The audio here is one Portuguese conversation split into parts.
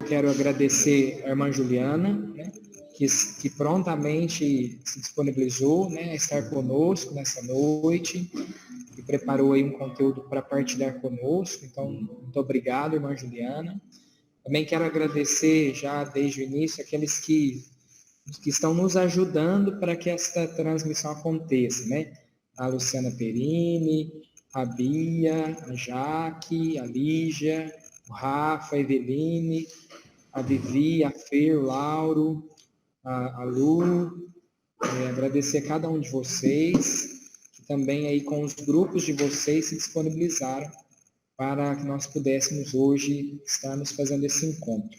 quero agradecer a irmã Juliana, né, que prontamente se disponibilizou, né, a estar conosco nessa noite, e preparou aí um conteúdo para partilhar conosco. Então, muito obrigado, irmã Juliana. Também quero agradecer já desde o início aqueles que estão nos ajudando para que esta transmissão aconteça, né? A Luciana Perini, a Bia, a Jaque, a Lígia, o Rafa, a Eveline, a Vivi, a Fer, o Lauro, a Lu. Agradecer a cada um de vocês, que também aí com os grupos de vocês se disponibilizaram para que nós pudéssemos hoje estarmos fazendo esse encontro.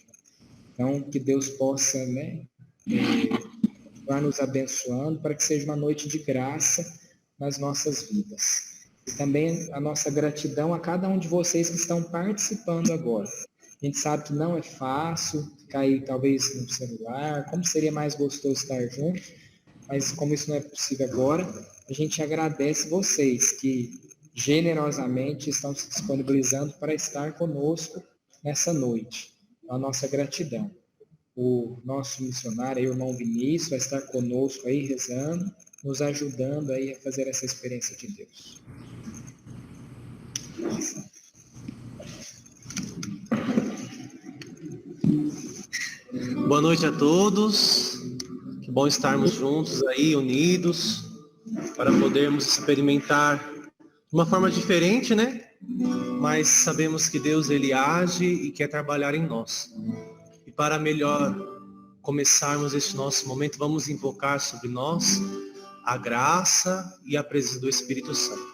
Então, que Deus possa, né, continuar nos abençoando para que seja uma noite de graça nas nossas vidas. E também a nossa gratidão a cada um de vocês que estão participando agora. A gente sabe que não é fácil ficar aí talvez no celular, como seria mais gostoso estar junto, mas como isso não é possível agora, a gente agradece vocês que generosamente estão se disponibilizando para estar conosco nessa noite. A nossa gratidão. O nosso missionário, aí, o irmão Vinícius, vai estar conosco aí rezando, nos ajudando aí a fazer essa experiência de Deus. Boa noite a todos. Que bom estarmos juntos aí, unidos, para podermos experimentar de uma forma diferente, né? Mas sabemos que Deus, Ele age e quer trabalhar em nós. E para melhor começarmos este nosso momento, vamos invocar sobre nós a graça e a presença do Espírito Santo.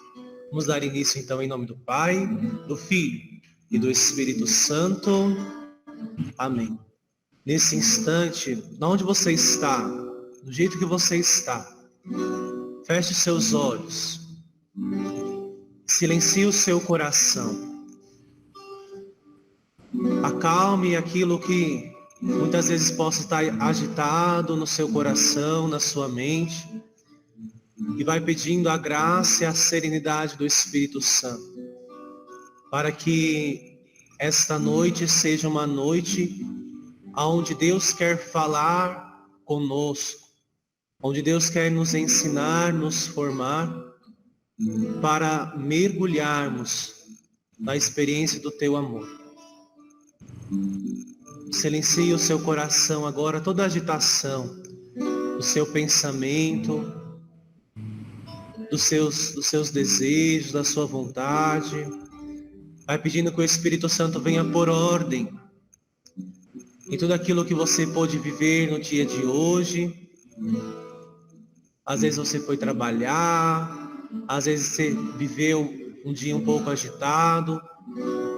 Vamos dar início então em nome do Pai, do Filho e do Espírito Santo. Amém. Nesse instante, onde você está, do jeito que você está, feche seus olhos, silencie o seu coração, acalme aquilo que muitas vezes possa estar agitado no seu coração, na sua mente, e vai pedindo a graça e a serenidade do Espírito Santo, para que esta noite seja uma noite onde Deus quer falar conosco, onde Deus quer nos ensinar, nos formar, para mergulharmos na experiência do teu amor. Silencie o seu coração agora, toda a agitação, do seu pensamento, dos seus desejos, da sua vontade. Vai pedindo que o Espírito Santo venha por ordem em tudo aquilo que você pôde viver no dia de hoje. Às vezes você foi trabalhar, às vezes você viveu um dia um pouco agitado.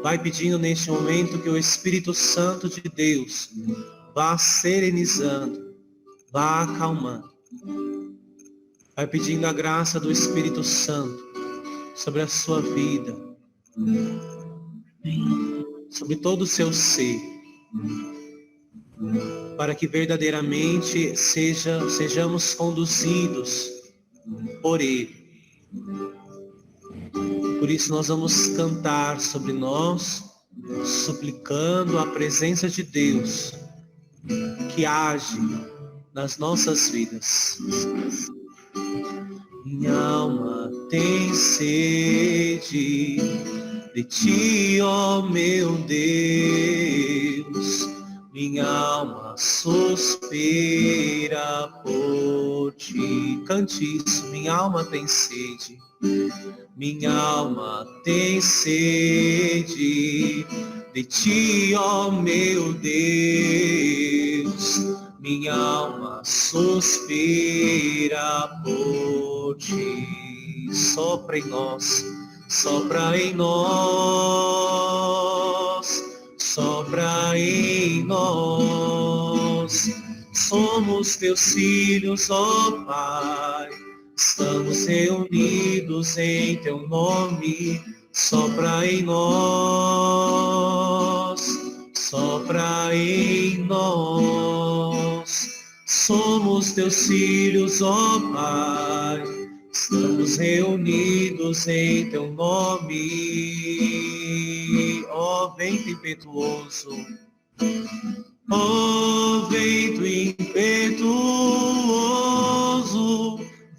Vai pedindo neste momento que o Espírito Santo de Deus vá serenizando, vá acalmando. Vai pedindo a graça do Espírito Santo sobre a sua vida, sobre todo o seu ser, para que verdadeiramente sejamos conduzidos por Ele. Por isso nós vamos cantar sobre nós, suplicando a presença de Deus, que age nas nossas vidas. Minha alma tem sede de ti, ó meu Deus. Minha alma suspira por ti. Cante isso, minha alma tem sede. Minha alma tem sede de ti, ó meu Deus. Minha alma suspira por ti. Sopra em nós, sopra em nós, sopra em nós. Somos teus filhos, ó Pai. Estamos reunidos em teu nome. Sopra em nós, sopra em nós. Somos teus filhos, ó Pai. Estamos reunidos em teu nome. Ó vento impetuoso, Ó vento impetuoso,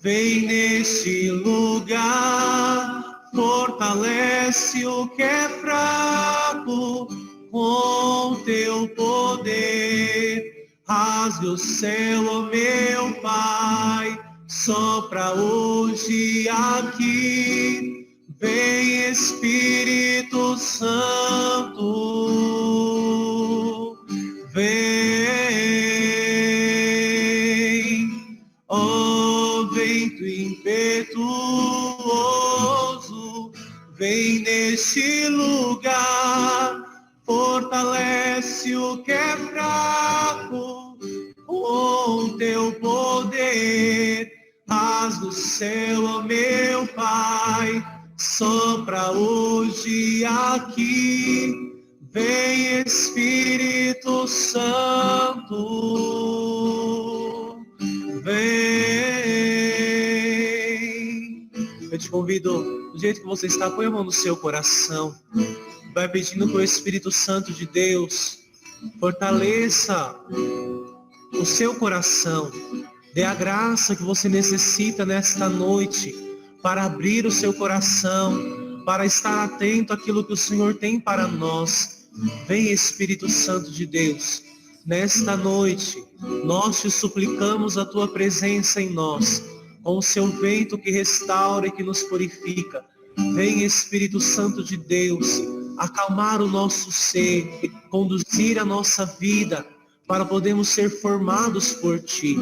vem neste lugar, fortalece o que é fraco com teu poder. Rasgue o céu, ó meu Pai, sopra hoje aqui. Vem Espírito Santo, vem, ó vento impetuoso, vem neste lugar, fortalece o que é fraco com teu poder. Rasga o céu, ó meu Pai, sopra hoje aqui. Vem Espírito Santo, vem. Eu te convido, do jeito que você está, põe a mão no seu coração. Vai pedindo para o Espírito Santo de Deus fortaleça o seu coração. Dê a graça que você necessita nesta noite para abrir o seu coração, para estar atento àquilo que o Senhor tem para nós. Vem Espírito Santo de Deus, nesta noite, nós te suplicamos a tua presença em nós, com o seu vento que restaura e que nos purifica. Vem Espírito Santo de Deus, acalmar o nosso ser, conduzir a nossa vida, para podermos ser formados por ti.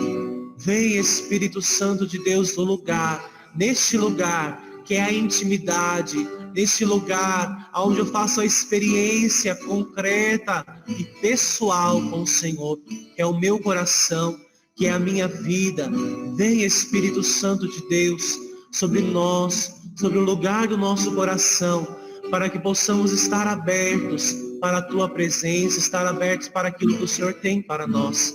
Vem Espírito Santo de Deus no lugar, neste lugar que é a intimidade, neste lugar onde eu faço a experiência concreta e pessoal com o Senhor, que é o meu coração, que é a minha vida. Vem Espírito Santo de Deus sobre nós, sobre o lugar do nosso coração, para que possamos estar abertos para a tua presença, estar abertos para aquilo que o Senhor tem para nós.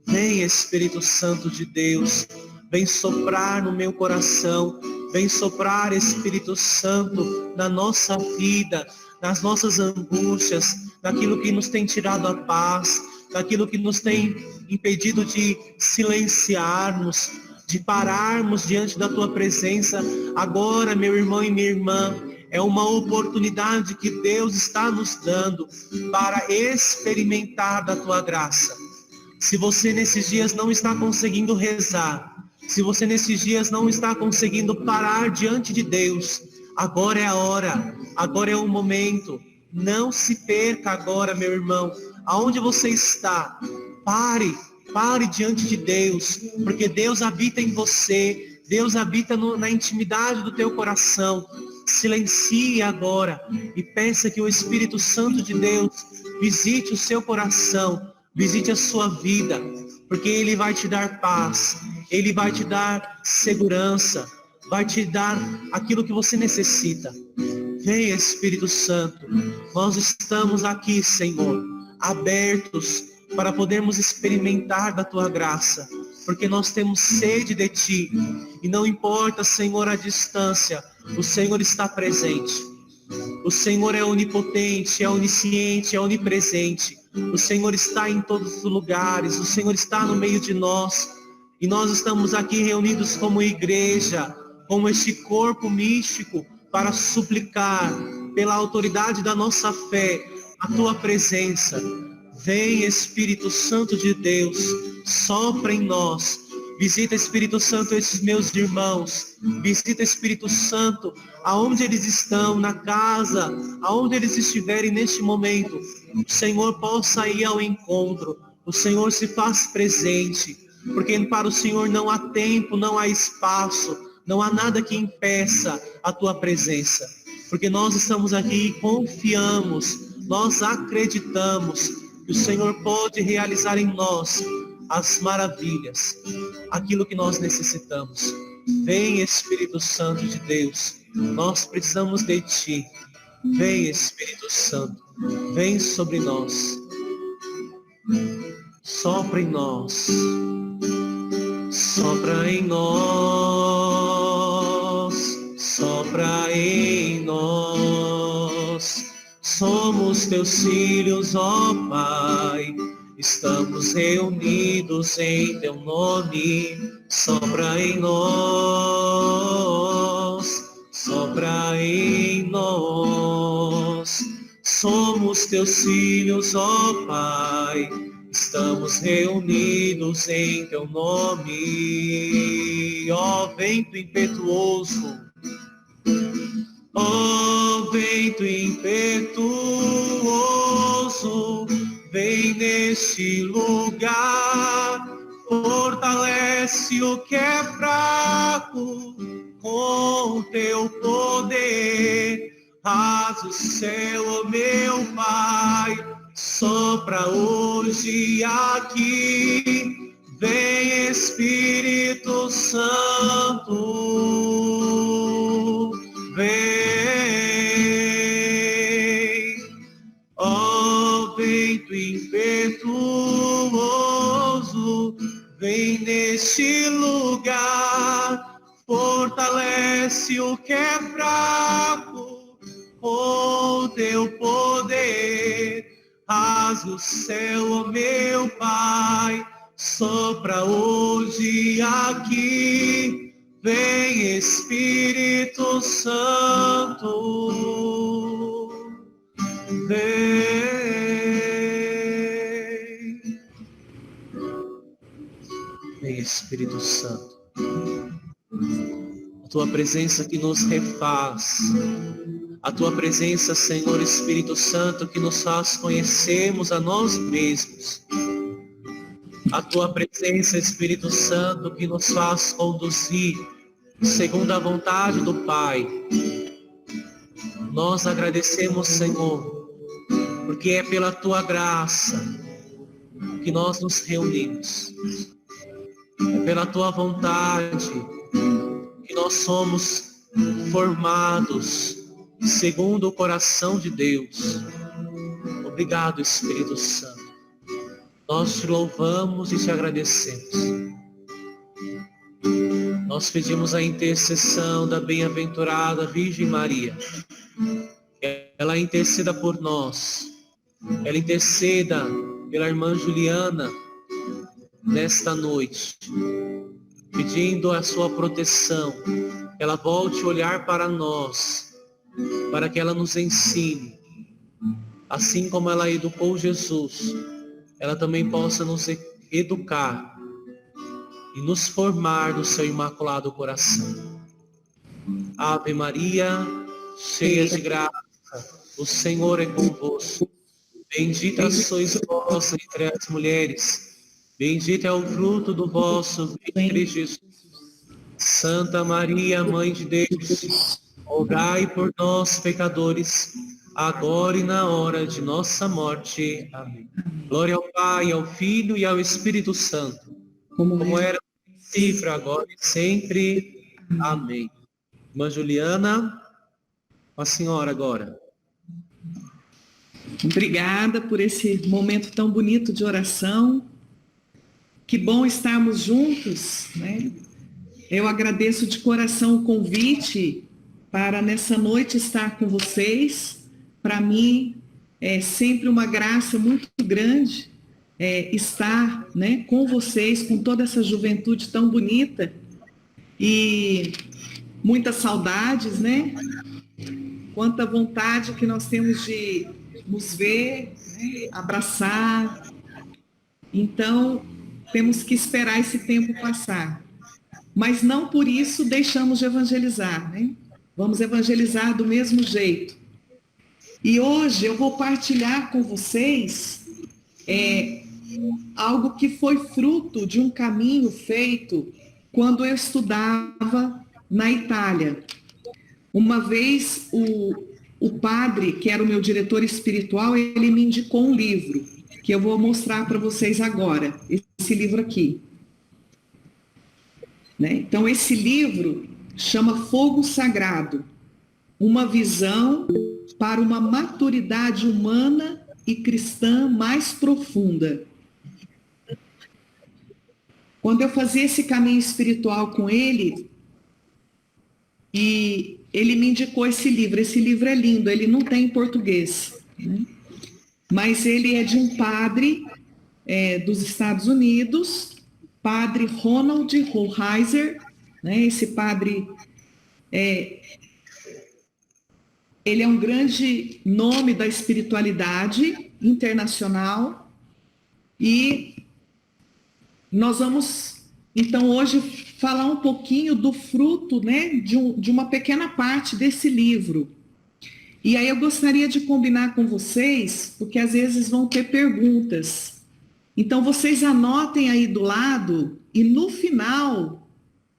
Vem Espírito Santo de Deus, vem soprar no meu coração, vem soprar Espírito Santo na nossa vida, nas nossas angústias, naquilo que nos tem tirado a paz, naquilo que nos tem impedido de silenciarmos, de pararmos diante da tua presença. Agora, meu irmão e minha irmã, é uma oportunidade que Deus está nos dando para experimentar da tua graça. Se você nesses dias não está conseguindo rezar, se você nesses dias não está conseguindo parar diante de Deus, agora é a hora, agora é o momento. Não se perca agora, meu irmão. Aonde você está, pare diante de Deus, porque Deus habita em você, Deus habita na intimidade do teu coração. Silencie agora e peça que o Espírito Santo de Deus visite o seu coração, visite a sua vida, porque Ele vai te dar paz, Ele vai te dar segurança, vai te dar aquilo que você necessita. Vem Espírito Santo, nós estamos aqui, Senhor, abertos para podermos experimentar da tua graça, porque nós temos sede de ti, e não importa, Senhor, a distância, o Senhor está presente. O Senhor é onipotente, é onisciente, é onipresente. O Senhor está em todos os lugares, o Senhor está no meio de nós, e nós estamos aqui reunidos como igreja, como este corpo místico, para suplicar, pela autoridade da nossa fé, a tua presença. Vem Espírito Santo de Deus, sopra em nós. Visita Espírito Santo esses meus irmãos. Visita Espírito Santo aonde eles estão, na casa, aonde eles estiverem neste momento. O Senhor possa ir ao encontro. O Senhor se faz presente. Porque para o Senhor não há tempo, não há espaço, não há nada que impeça a tua presença. Porque nós estamos aqui e confiamos, nós acreditamos que o Senhor pode realizar em nós as maravilhas, aquilo que nós necessitamos. Vem Espírito Santo de Deus, nós precisamos de ti. Vem Espírito Santo, vem sobre nós, sopra em nós, sopra em nós, sopra em nós, Somos teus filhos, ó Pai, estamos reunidos em teu nome. Sopra em nós, sopra em nós. Somos teus filhos, ó Pai, estamos reunidos em teu nome. Ó vento impetuoso, ó vento impetuoso, vem neste lugar, fortalece o que é fraco com teu poder. Rasga o céu, ó meu Pai, sopra hoje aqui, vem Espírito Santo, vem, ó vento impetuoso, vem neste lugar, fortalece o que é fraco com teu poder. Rasga o céu, ó meu Pai, sopra hoje aqui, vem Espírito Santo, vem. Vem Espírito Santo, a tua presença que nos refaz, a tua presença, Senhor Espírito Santo, que nos faz conhecermos a nós mesmos. A tua presença, Espírito Santo, que nos faz conduzir segundo a vontade do Pai. Nós agradecemos, Senhor, porque é pela tua graça que nós nos reunimos. É pela tua vontade que nós somos formados segundo o coração de Deus. Obrigado, Espírito Santo. Nós te louvamos e te agradecemos. Nós pedimos a intercessão da bem-aventurada Virgem Maria. Ela interceda por nós. Ela interceda pela irmã Juliana nesta noite, pedindo a sua proteção. Ela volte a olhar para nós, para que ela nos ensine, assim como ela educou Jesus, ela também possa nos educar e nos formar no seu imaculado coração. Ave Maria, cheia de graça, o Senhor é convosco. Bendita sois vós entre as mulheres, bendito é o fruto do vosso ventre, Jesus. Santa Maria, Mãe de Deus, rogai por nós, pecadores, agora e na hora de nossa morte. Amém. Glória ao Pai, ao Filho e ao Espírito Santo, como era no princípio, agora e sempre. Amém. Irmã Juliana, a senhora agora. Obrigada por esse momento tão bonito de oração. Que bom estarmos juntos, né? Eu agradeço de coração o convite para nessa noite estar com vocês. Para mim é sempre uma graça muito grande estar, né, com vocês, com toda essa juventude tão bonita e muitas saudades, né? Quanta vontade que nós temos de nos ver, né, abraçar. Então, temos que esperar esse tempo passar. Mas não por isso deixamos de evangelizar, né? Vamos evangelizar do mesmo jeito. E hoje eu vou partilhar com vocês algo que foi fruto de um caminho feito quando eu estudava na Itália. Uma vez o padre, que era o meu diretor espiritual, ele me indicou um livro, que eu vou mostrar para vocês agora, esse livro aqui. Né? Então, esse livro chama Fogo Sagrado, uma visão para uma maturidade humana e cristã mais profunda. Quando eu fazia esse caminho espiritual com ele, e ele me indicou esse livro é lindo, ele não tem em português, mas ele é de um padre dos Estados Unidos, padre Ronald Rolheiser, né? Esse padre, ele é um grande nome da espiritualidade internacional, e nós vamos, então, hoje falar um pouquinho do fruto, né, de uma pequena parte desse livro. E aí eu gostaria de combinar com vocês, porque às vezes vão ter perguntas. Então, vocês anotem aí do lado e no final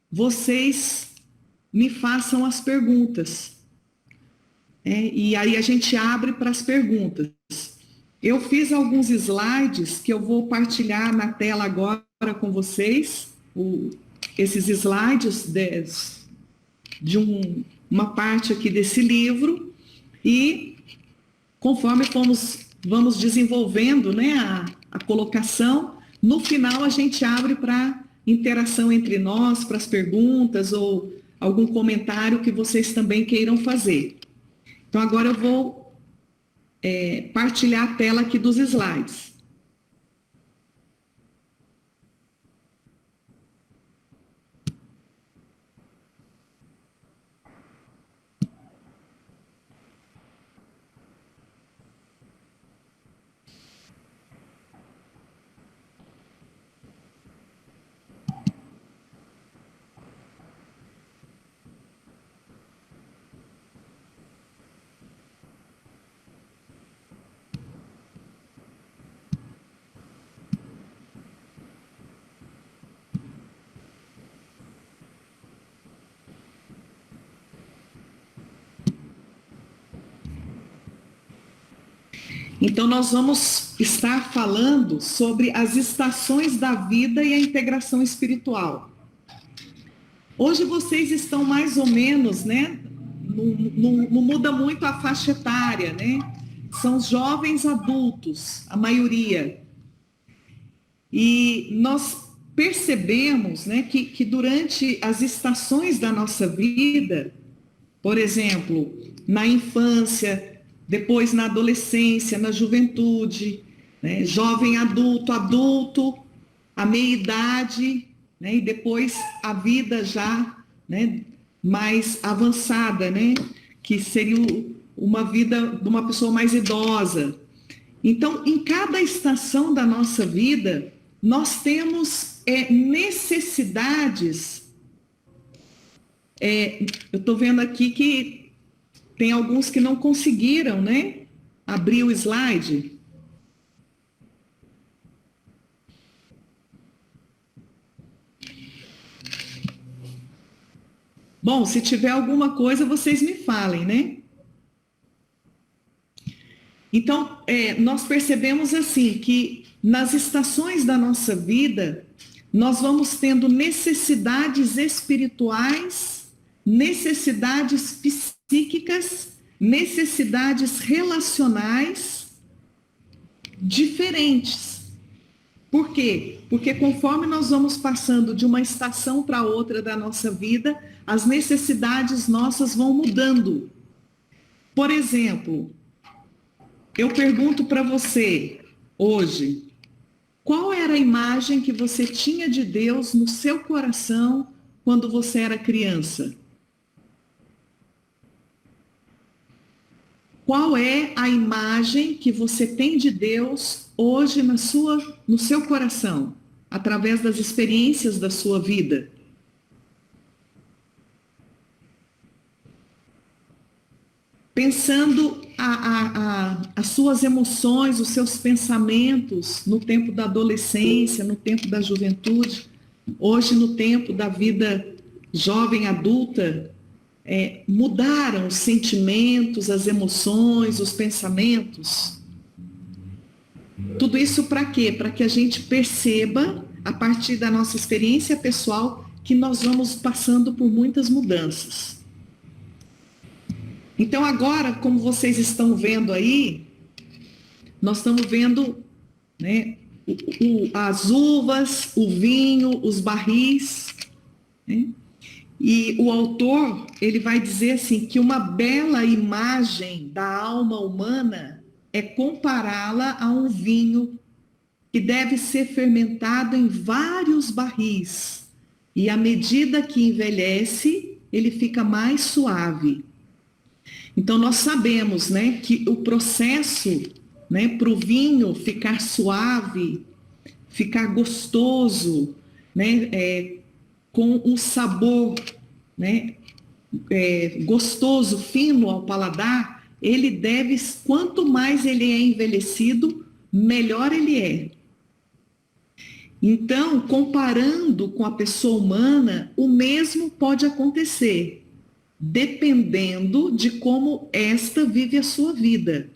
vocês me façam as perguntas. E aí a gente abre para as perguntas. Eu fiz alguns slides que eu vou partilhar na tela agora com vocês. Esses slides de uma parte aqui desse livro. E conforme vamos desenvolvendo, né, a colocação, no final a gente abre para interação entre nós, para as perguntas ou algum comentário que vocês também queiram fazer. Então agora eu vou partilhar a tela aqui dos slides. Então, nós vamos estar falando sobre as estações da vida e a integração espiritual. Hoje vocês estão mais ou menos, né? Não muda muito a faixa etária, né? São jovens adultos, a maioria. E nós percebemos, né, que durante as estações da nossa vida, por exemplo, na infância, depois na adolescência, na juventude, né, jovem adulto, a meia-idade, né, e depois a vida já, né, mais avançada, né, que seria uma vida de uma pessoa mais idosa. Então, em cada estação da nossa vida, nós temos necessidades. Eu estou vendo aqui que tem alguns que não conseguiram, né, abrir o slide. Bom, se tiver alguma coisa, vocês me falem, né? Então, nós percebemos assim, que nas estações da nossa vida, nós vamos tendo necessidades espirituais, necessidades psíquicas, necessidades relacionais diferentes. Por quê? Porque conforme nós vamos passando de uma estação para outra da nossa vida, as necessidades nossas vão mudando. Por exemplo, eu pergunto para você hoje, qual era a imagem que você tinha de Deus no seu coração quando você era criança? Qual é a imagem que você tem de Deus hoje no seu coração, através das experiências da sua vida? Pensando as suas emoções, os seus pensamentos no tempo da adolescência, no tempo da juventude, hoje no tempo da vida jovem adulta, mudaram os sentimentos, as emoções, os pensamentos. Tudo isso para quê? Para que a gente perceba, a partir da nossa experiência pessoal, que nós vamos passando por muitas mudanças. Então agora, como vocês estão vendo aí, nós estamos vendo, né, as uvas, o vinho, os barris, né? E o autor, ele vai dizer assim, que uma bela imagem da alma humana é compará-la a um vinho que deve ser fermentado em vários barris. E à medida que envelhece, ele fica mais suave. Então nós sabemos, né, que o processo, né, para o vinho ficar suave, ficar gostoso, né, com um sabor, né, gostoso, fino ao paladar, ele deve, quanto mais ele é envelhecido, melhor ele é. Então, comparando com a pessoa humana, o mesmo pode acontecer, dependendo de como esta vive a sua vida.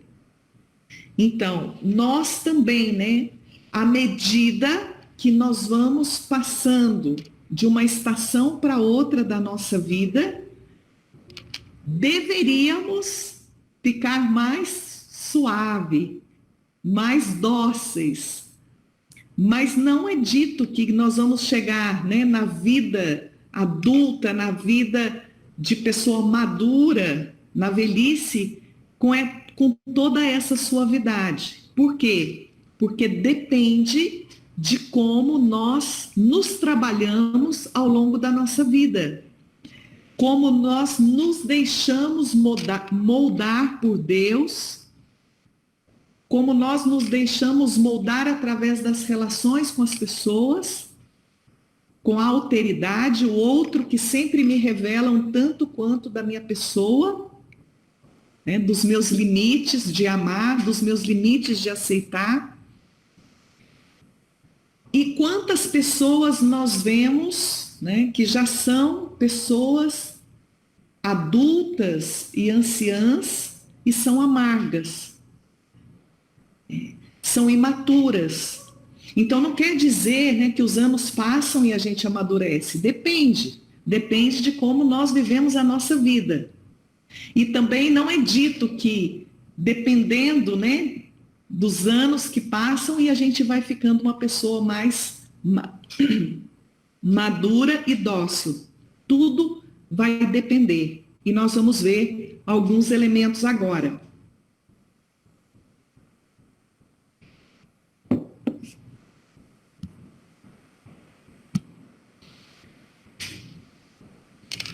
Então, nós também, né, à medida que nós vamos passando de uma estação para outra da nossa vida, deveríamos ficar mais suave, mais dóceis. Mas não é dito que nós vamos chegar, né, na vida adulta, na vida de pessoa madura, na velhice, com toda essa suavidade. Por quê? Porque depende de como nós nos trabalhamos ao longo da nossa vida. Como nós nos deixamos moldar por Deus, como nós nos deixamos moldar através das relações com as pessoas, com a alteridade, o outro que sempre me revela um tanto quanto da minha pessoa, né, dos meus limites de amar, dos meus limites de aceitar. E quantas pessoas nós vemos, né, que já são pessoas adultas e anciãs e são amargas. São imaturas. Então não quer dizer, né, que os anos passam e a gente amadurece. Depende de como nós vivemos a nossa vida. E também não é dito que, dependendo, né, dos anos que passam, e a gente vai ficando uma pessoa mais madura e dócil. Tudo vai depender. E nós vamos ver alguns elementos agora.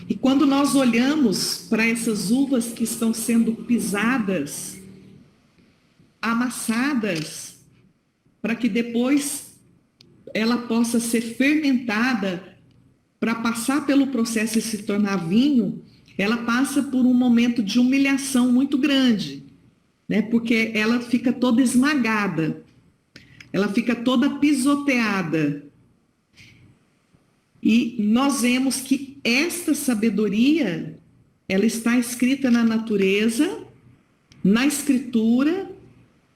E quando nós olhamos para essas uvas que estão sendo pisadas, amassadas, para que depois ela possa ser fermentada, para passar pelo processo e se tornar vinho, ela passa por um momento de humilhação muito grande, né? Porque ela fica toda esmagada, ela fica toda pisoteada. E nós vemos que esta sabedoria, ela está escrita na natureza, na escritura,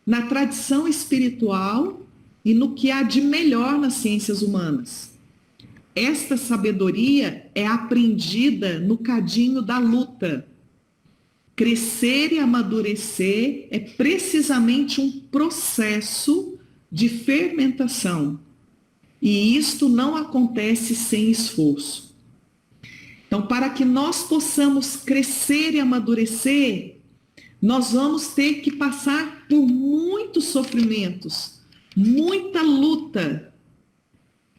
na tradição espiritual e no que há de melhor nas ciências humanas. Esta sabedoria é aprendida no cadinho da luta. Crescer e amadurecer é precisamente um processo de fermentação. E isto não acontece sem esforço. Então, para que nós possamos crescer e amadurecer, nós vamos ter que passar por muitos sofrimentos, muita luta,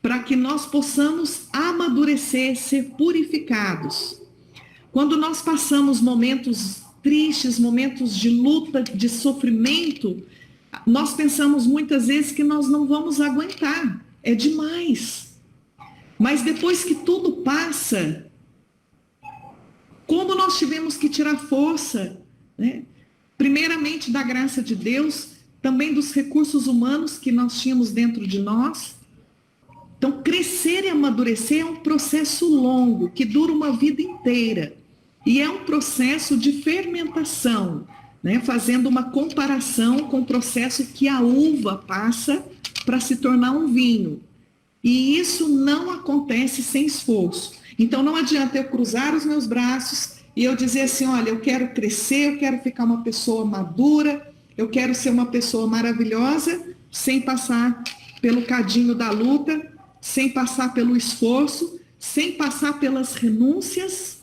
para que nós possamos amadurecer, ser purificados. Quando nós passamos momentos tristes, momentos de luta, de sofrimento, nós pensamos muitas vezes que nós não vamos aguentar. É demais. Mas depois que tudo passa, como nós tivemos que tirar força, né? Primeiramente da graça de Deus, também dos recursos humanos que nós tínhamos dentro de nós. Então, crescer e amadurecer é um processo longo, que dura uma vida inteira. E é um processo de fermentação, né? Fazendo uma comparação com o processo que a uva passa para se tornar um vinho. E isso não acontece sem esforço. Então não adianta eu cruzar os meus braços e eu dizer assim, olha, eu quero crescer, eu quero ficar uma pessoa madura, eu quero ser uma pessoa maravilhosa, sem passar pelo cadinho da luta, sem passar pelo esforço, sem passar pelas renúncias,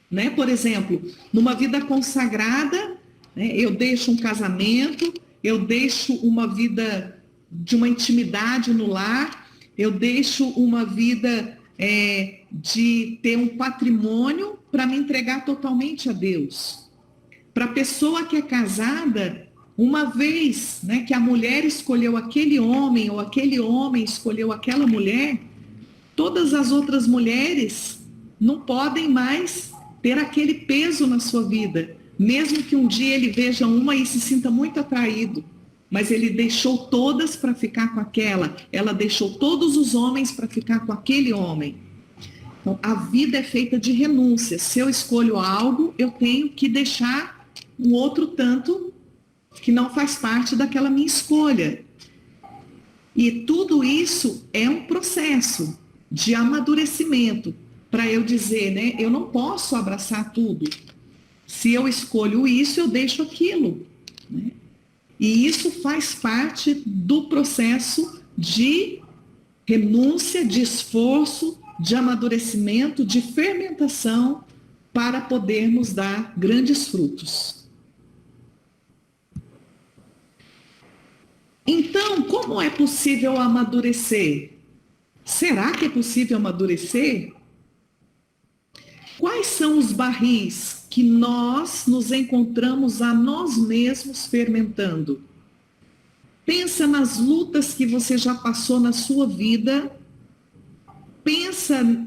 né? Por exemplo, numa vida consagrada, né? Eu deixo um casamento, eu deixo uma vida de uma intimidade no lar, eu deixo uma vida de ter um patrimônio para me entregar totalmente a Deus. Para a pessoa que é casada, uma vez, né, que a mulher escolheu aquele homem ou aquele homem escolheu aquela mulher, todas as outras mulheres não podem mais ter aquele peso na sua vida, mesmo que um dia ele veja uma e se sinta muito atraído, mas ele deixou todas para ficar com aquela, ela deixou todos os homens para ficar com aquele homem. Então, a vida é feita de renúncia. Se eu escolho algo, eu tenho que deixar um outro tanto que não faz parte daquela minha escolha. E tudo isso é um processo de amadurecimento, para eu dizer, né, eu não posso abraçar tudo. Se eu escolho isso, eu deixo aquilo, né? E isso faz parte do processo de renúncia, de esforço, de amadurecimento, de fermentação, para podermos dar grandes frutos. Então, como é possível amadurecer? Será que é possível amadurecer? Quais são os barris que nós nos encontramos a nós mesmos fermentando? Pensa nas lutas que você já passou na sua vida. Pensa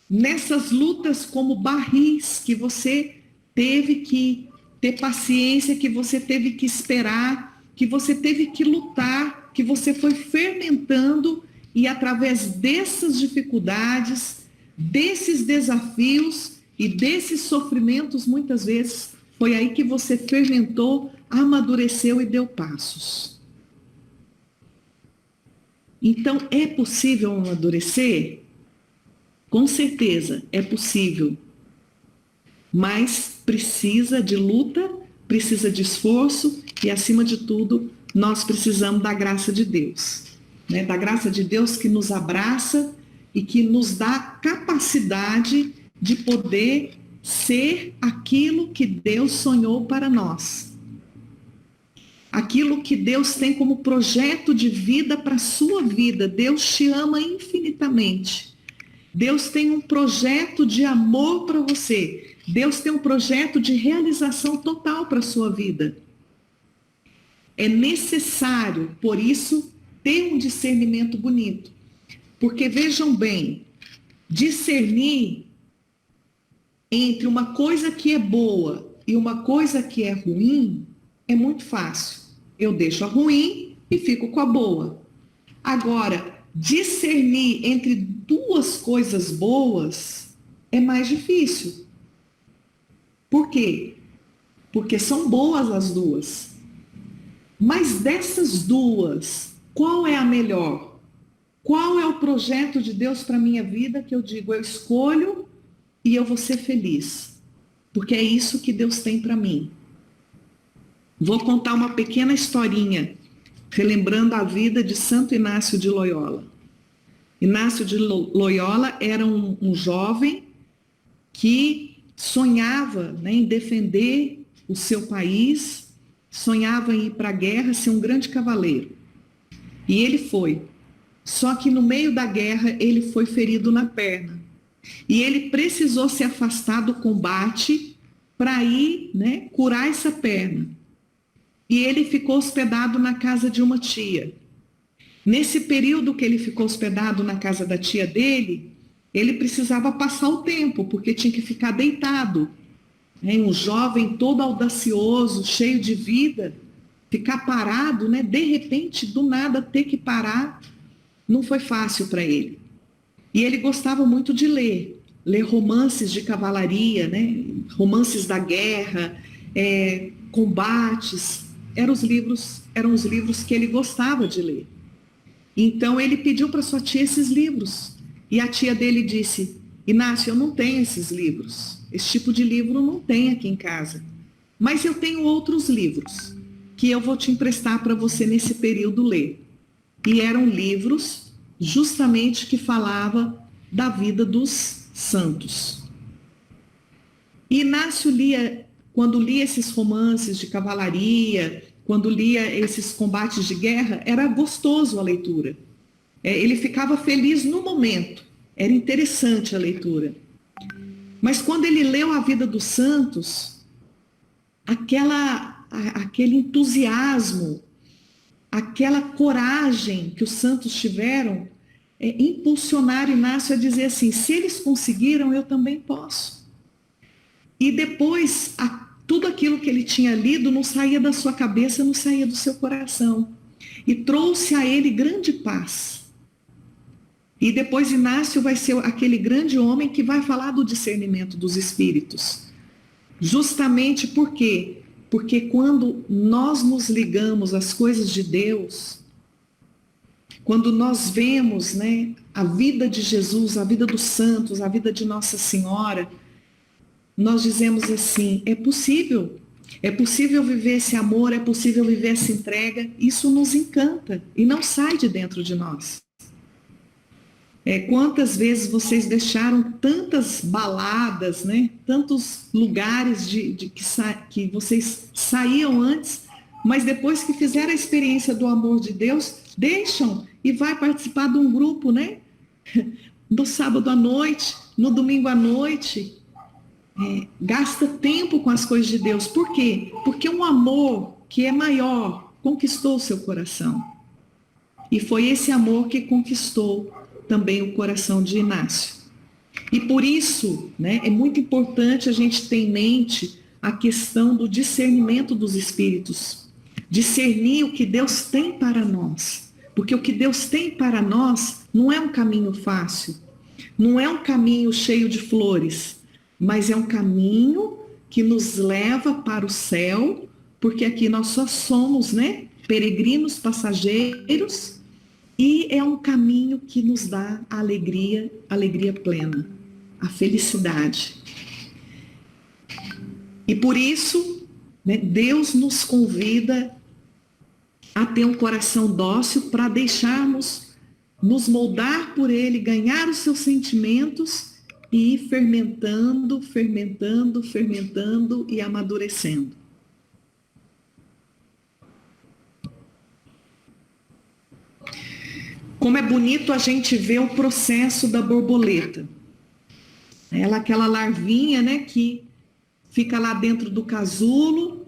nessas lutas como barris que você teve que ter paciência, que você teve que esperar, que você teve que lutar, que você foi fermentando, e através dessas dificuldades, desses desafios e desses sofrimentos, muitas vezes, foi aí que você fermentou, amadureceu e deu passos. Então, é possível amadurecer? Com certeza, é possível. Mas precisa de luta, precisa de esforço e, acima de tudo, nós precisamos da graça de Deus, né? Da graça de Deus que nos abraça e que nos dá capacidade de poder ser aquilo que Deus sonhou para nós. Aquilo que Deus tem como projeto de vida para a sua vida. Deus te ama infinitamente. Deus tem um projeto de amor para você. Deus tem um projeto de realização total para a sua vida. É necessário, por isso, ter um discernimento bonito. Porque, vejam bem, discernir entre uma coisa que é boa e uma coisa que é ruim é muito fácil. Eu deixo a ruim e fico com a boa. Agora, discernir entre duas coisas boas é mais difícil. Por quê? Porque são boas as duas. Mas dessas duas, qual é a melhor? Qual é o projeto de Deus para a minha vida que eu digo, eu escolho e eu vou ser feliz? Porque é isso que Deus tem para mim. Vou contar uma pequena historinha, relembrando a vida de Santo Inácio de Loyola. Inácio de Loyola era um jovem que sonhava, né, em defender o seu país, sonhava em ir para a guerra, ser um grande cavaleiro. E ele foi. Só que no meio da guerra ele foi ferido na perna. E ele precisou se afastar do combate para ir, né, curar essa perna. E ele ficou hospedado na casa de uma tia. Nesse período que ele ficou hospedado na casa da tia dele, ele precisava passar o tempo, porque tinha que ficar deitado. Um jovem todo audacioso, cheio de vida, ficar parado, né? De repente, do nada, ter que parar, não foi fácil para ele. E ele gostava muito de ler romances de cavalaria, né? Romances da guerra, combates. Eram os livros que ele gostava de ler. Então ele pediu para sua tia esses livros. E a tia dele disse, Inácio, eu não tenho esses livros. Esse tipo de livro não tem aqui em casa. Mas eu tenho outros livros que eu vou te emprestar para você nesse período ler. E eram livros justamente que falava da vida dos santos. Inácio lia quando lia esses romances de cavalaria, quando lia esses combates de guerra, era gostoso a leitura. Ele ficava feliz no momento, era interessante a leitura. Mas quando ele leu a vida dos santos, aquele entusiasmo, aquela coragem que os santos tiveram, impulsionaram Inácio a dizer assim: se eles conseguiram, eu também posso. E depois, tudo aquilo que ele tinha lido não saía da sua cabeça, não saía do seu coração. E trouxe a ele grande paz. E depois Inácio vai ser aquele grande homem que vai falar do discernimento dos espíritos. Justamente por quê? Porque quando nós nos ligamos às coisas de Deus, quando nós vemos, né, a vida de Jesus, a vida dos santos, a vida de Nossa Senhora, nós dizemos assim: é possível viver esse amor, é possível viver essa entrega. Isso nos encanta e não sai de dentro de nós. Quantas vezes vocês deixaram tantas baladas, né? Tantos lugares que vocês saíam antes, mas depois que fizeram a experiência do amor de Deus, deixam e vai participar de um grupo, né? No sábado à noite, no domingo à noite, gasta tempo com as coisas de Deus. Por quê? Porque um amor que é maior conquistou o seu coração. E foi esse amor que conquistou também o coração de Inácio. E por isso, né, é muito importante a gente ter em mente a questão do discernimento dos espíritos. Discernir o que Deus tem para nós. Porque o que Deus tem para nós não é um caminho fácil, não é um caminho cheio de flores, mas é um caminho que nos leva para o céu, porque aqui nós só somos, né, peregrinos, passageiros. E é um caminho que nos dá a alegria plena, a felicidade. E por isso, né, Deus nos convida a ter um coração dócil para deixarmos nos moldar por Ele, ganhar os seus sentimentos e ir fermentando e amadurecendo. Como é bonito a gente ver o processo da borboleta. Aquela larvinha, né, que fica lá dentro do casulo,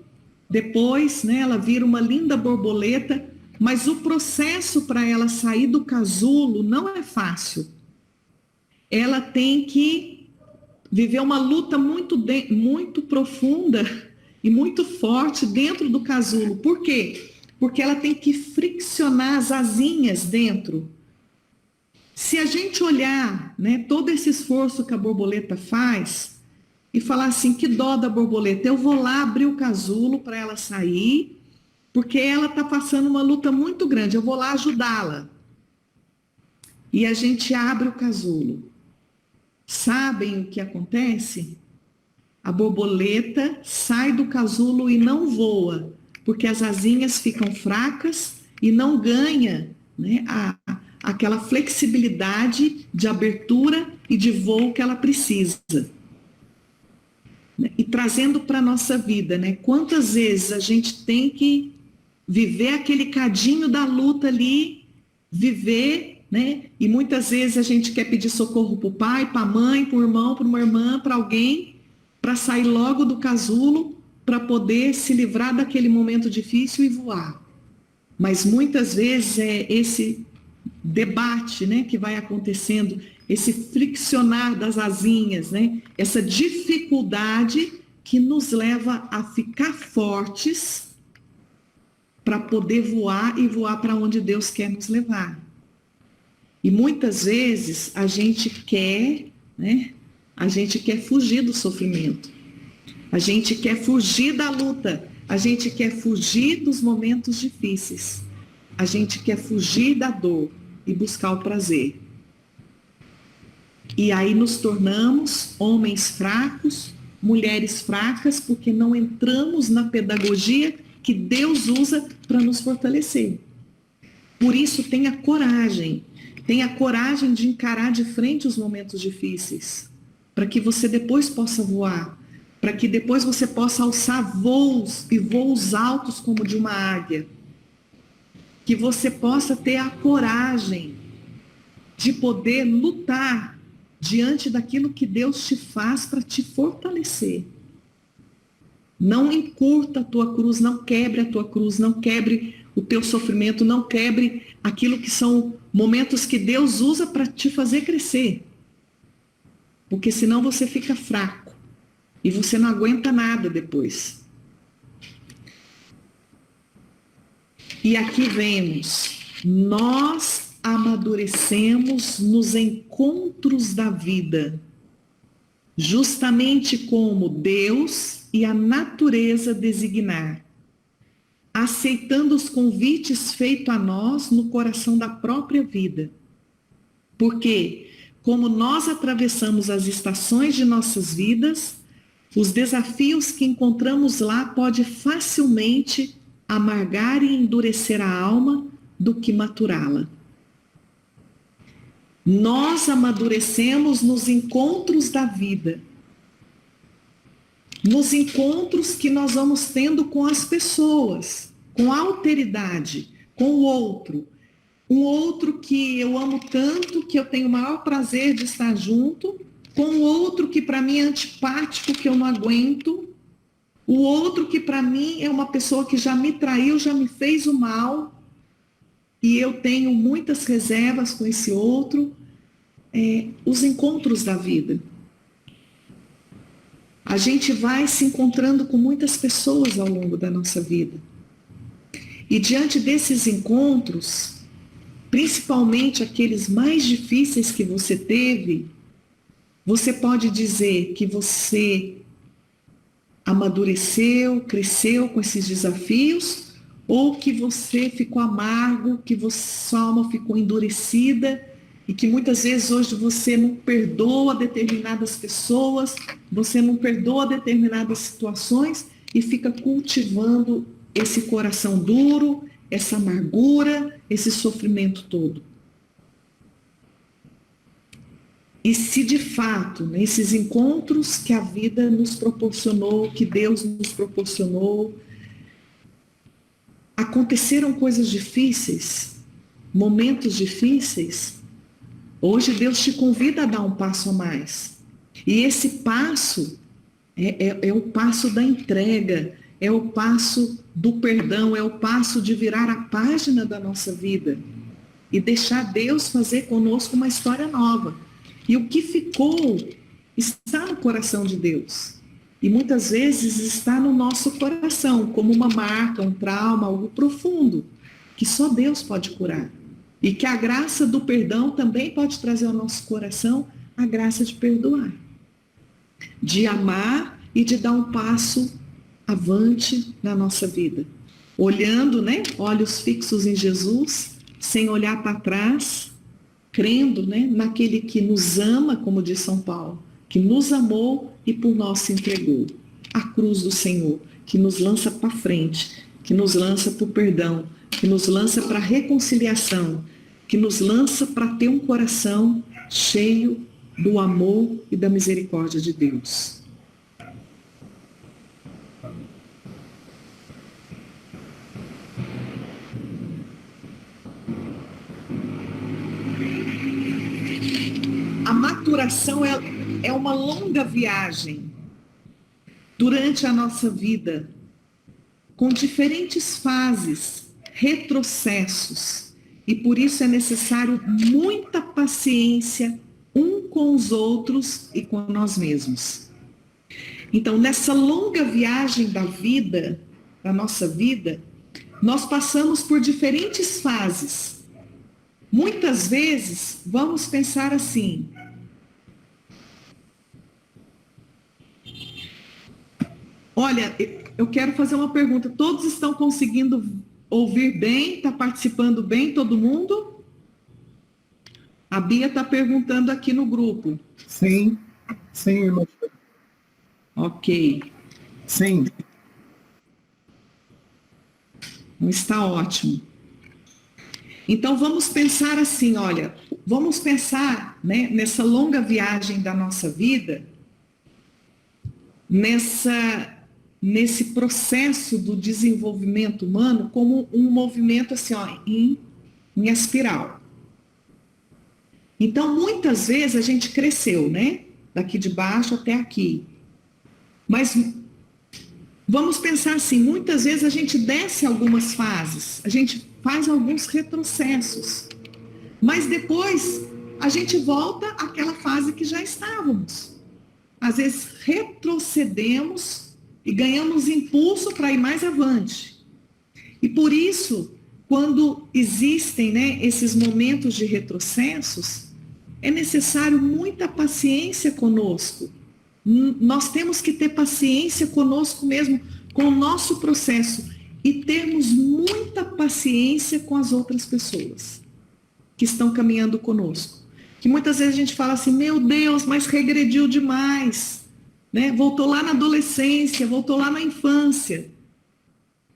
depois, né, ela vira uma linda borboleta, mas o processo para ela sair do casulo não é fácil. Ela tem que viver uma luta muito profunda e muito forte dentro do casulo. Por quê? Porque ela tem que friccionar as asinhas dentro. Se a gente olhar, né, todo esse esforço que a borboleta faz e falar assim: que dó da borboleta, eu vou lá abrir o casulo para ela sair, porque ela está passando uma luta muito grande, eu vou lá ajudá-la. E a gente abre o casulo. Sabem o que acontece? A borboleta sai do casulo e não voa, porque as asinhas ficam fracas e não ganha, né, aquela flexibilidade de abertura e de voo que ela precisa. E trazendo para a nossa vida, né, quantas vezes a gente tem que viver aquele cadinho da luta ali, viver, né, e muitas vezes a gente quer pedir socorro para o pai, para a mãe, para o irmão, para uma irmã, para alguém, para sair logo do casulo, para poder se livrar daquele momento difícil e voar. Mas muitas vezes é esse debate, né, que vai acontecendo, esse friccionar das asinhas, né, essa dificuldade que nos leva a ficar fortes para poder voar e voar para onde Deus quer nos levar. E muitas vezes a gente quer fugir do sofrimento. A gente quer fugir da luta, a gente quer fugir dos momentos difíceis, a gente quer fugir da dor e buscar o prazer. E aí nos tornamos homens fracos, mulheres fracas, porque não entramos na pedagogia que Deus usa para nos fortalecer. Por isso tenha coragem de encarar de frente os momentos difíceis, para que você depois possa voar, para que depois você possa alçar voos e voos altos como de uma águia. Que você possa ter a coragem de poder lutar diante daquilo que Deus te faz para te fortalecer. Não encurta a tua cruz, não quebre a tua cruz, não quebre o teu sofrimento, não quebre aquilo que são momentos que Deus usa para te fazer crescer. Porque senão você fica fraco e você não aguenta nada depois. E aqui vemos, nós amadurecemos nos encontros da vida, justamente como Deus e a natureza designar, aceitando os convites feitos a nós no coração da própria vida. Porque, como nós atravessamos as estações de nossas vidas, os desafios que encontramos lá podem facilmente amargar e endurecer a alma do que maturá-la. Nós amadurecemos nos encontros da vida, nos encontros que nós vamos tendo com as pessoas, com a alteridade, com o outro. Um outro que eu amo tanto, que eu tenho o maior prazer de estar junto, com o outro que para mim é antipático, que eu não aguento, o outro que para mim é uma pessoa que já me traiu, já me fez o mal, e eu tenho muitas reservas com esse outro. Os encontros da vida. A gente vai se encontrando com muitas pessoas ao longo da nossa vida. E diante desses encontros, principalmente aqueles mais difíceis que você teve, você pode dizer que você amadureceu, cresceu com esses desafios, ou que você ficou amargo, que sua alma ficou endurecida, e que muitas vezes hoje você não perdoa determinadas pessoas, você não perdoa determinadas situações e fica cultivando esse coração duro, essa amargura, esse sofrimento todo. E se de fato, nesses encontros que a vida nos proporcionou, que Deus nos proporcionou, aconteceram coisas difíceis, momentos difíceis, hoje Deus te convida a dar um passo a mais. E esse passo é o passo da entrega, é o passo do perdão, é o passo de virar a página da nossa vida e deixar Deus fazer conosco uma história nova. E o que ficou está no coração de Deus. E muitas vezes está no nosso coração, como uma marca, um trauma, algo profundo, que só Deus pode curar. E que a graça do perdão também pode trazer ao nosso coração a graça de perdoar, de amar e de dar um passo avante na nossa vida. Olhando, olhos fixos em Jesus, sem olhar para trás, crendo, naquele que nos ama, como diz São Paulo, que nos amou e por nós se entregou. A cruz do Senhor, que nos lança para frente, que nos lança para o perdão, que nos lança para a reconciliação, que nos lança para ter um coração cheio do amor e da misericórdia de Deus. A maturação é uma longa viagem durante a nossa vida, com diferentes fases, retrocessos, e por isso é necessário muita paciência um com os outros e com nós mesmos. Então, nessa longa viagem da vida, da nossa vida, nós passamos por diferentes fases. Muitas vezes, vamos pensar assim: olha, eu quero fazer uma pergunta. Todos estão conseguindo ouvir bem? Está participando bem todo mundo? A Bia está perguntando aqui no grupo. Sim, irmã. Ok. Sim. Está ótimo. Então vamos pensar assim, olha, vamos pensar nessa longa viagem da nossa vida, nesse processo do desenvolvimento humano como um movimento assim, ó, em espiral. Então, muitas vezes a gente cresceu, né? Daqui de baixo até aqui. Mas vamos pensar assim, muitas vezes a gente desce algumas fases, a gente faz alguns retrocessos, mas depois a gente volta àquela fase que já estávamos. Às vezes retrocedemos e ganhamos impulso para ir mais avante. E por isso, quando existem, né, esses momentos de retrocessos, é necessário muita paciência conosco. Nós temos que ter paciência conosco mesmo, com o nosso processo, e termos muita paciência com as outras pessoas que estão caminhando conosco. Que muitas vezes a gente fala assim, meu Deus, mas regrediu demais, né? Voltou lá na adolescência, voltou lá na infância.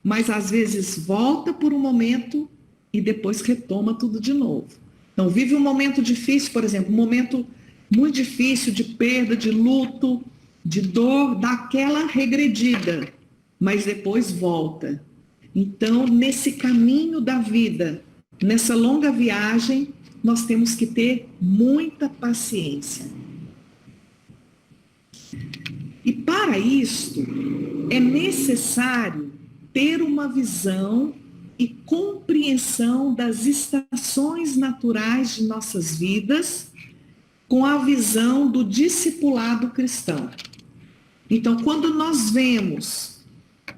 Mas às vezes volta por um momento e depois retoma tudo de novo. Então vive um momento difícil, por exemplo, um momento muito difícil de perda, de luto, de dor, daquela regredida, mas depois volta. Então, nesse caminho da vida, nessa longa viagem, nós temos que ter muita paciência. E para isso, é necessário ter uma visão e compreensão das estações naturais de nossas vidas, com a visão do discipulado cristão. Então, quando nós vemos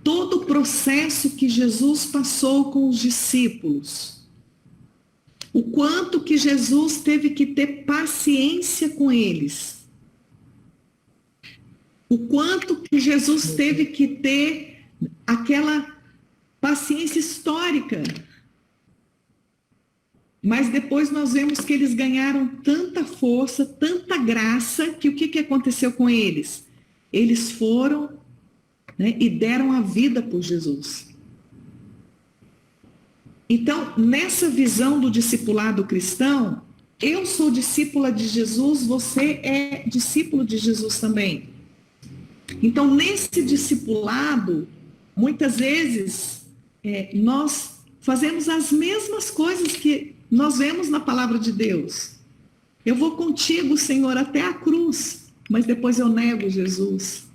todo o processo que Jesus passou com os discípulos, o quanto que Jesus teve que ter paciência com eles, o quanto que Jesus teve que ter aquela paciência histórica. Mas depois nós vemos que eles ganharam tanta força, tanta graça, que o que aconteceu com eles? Eles foram, né, e deram a vida por Jesus. Então, nessa visão do discipulado cristão, eu sou discípula de Jesus, você é discípulo de Jesus também. Então, nesse discipulado, muitas vezes, nós fazemos as mesmas coisas que nós vemos na palavra de Deus. Eu vou contigo, Senhor, até a cruz, mas depois eu nego Jesus.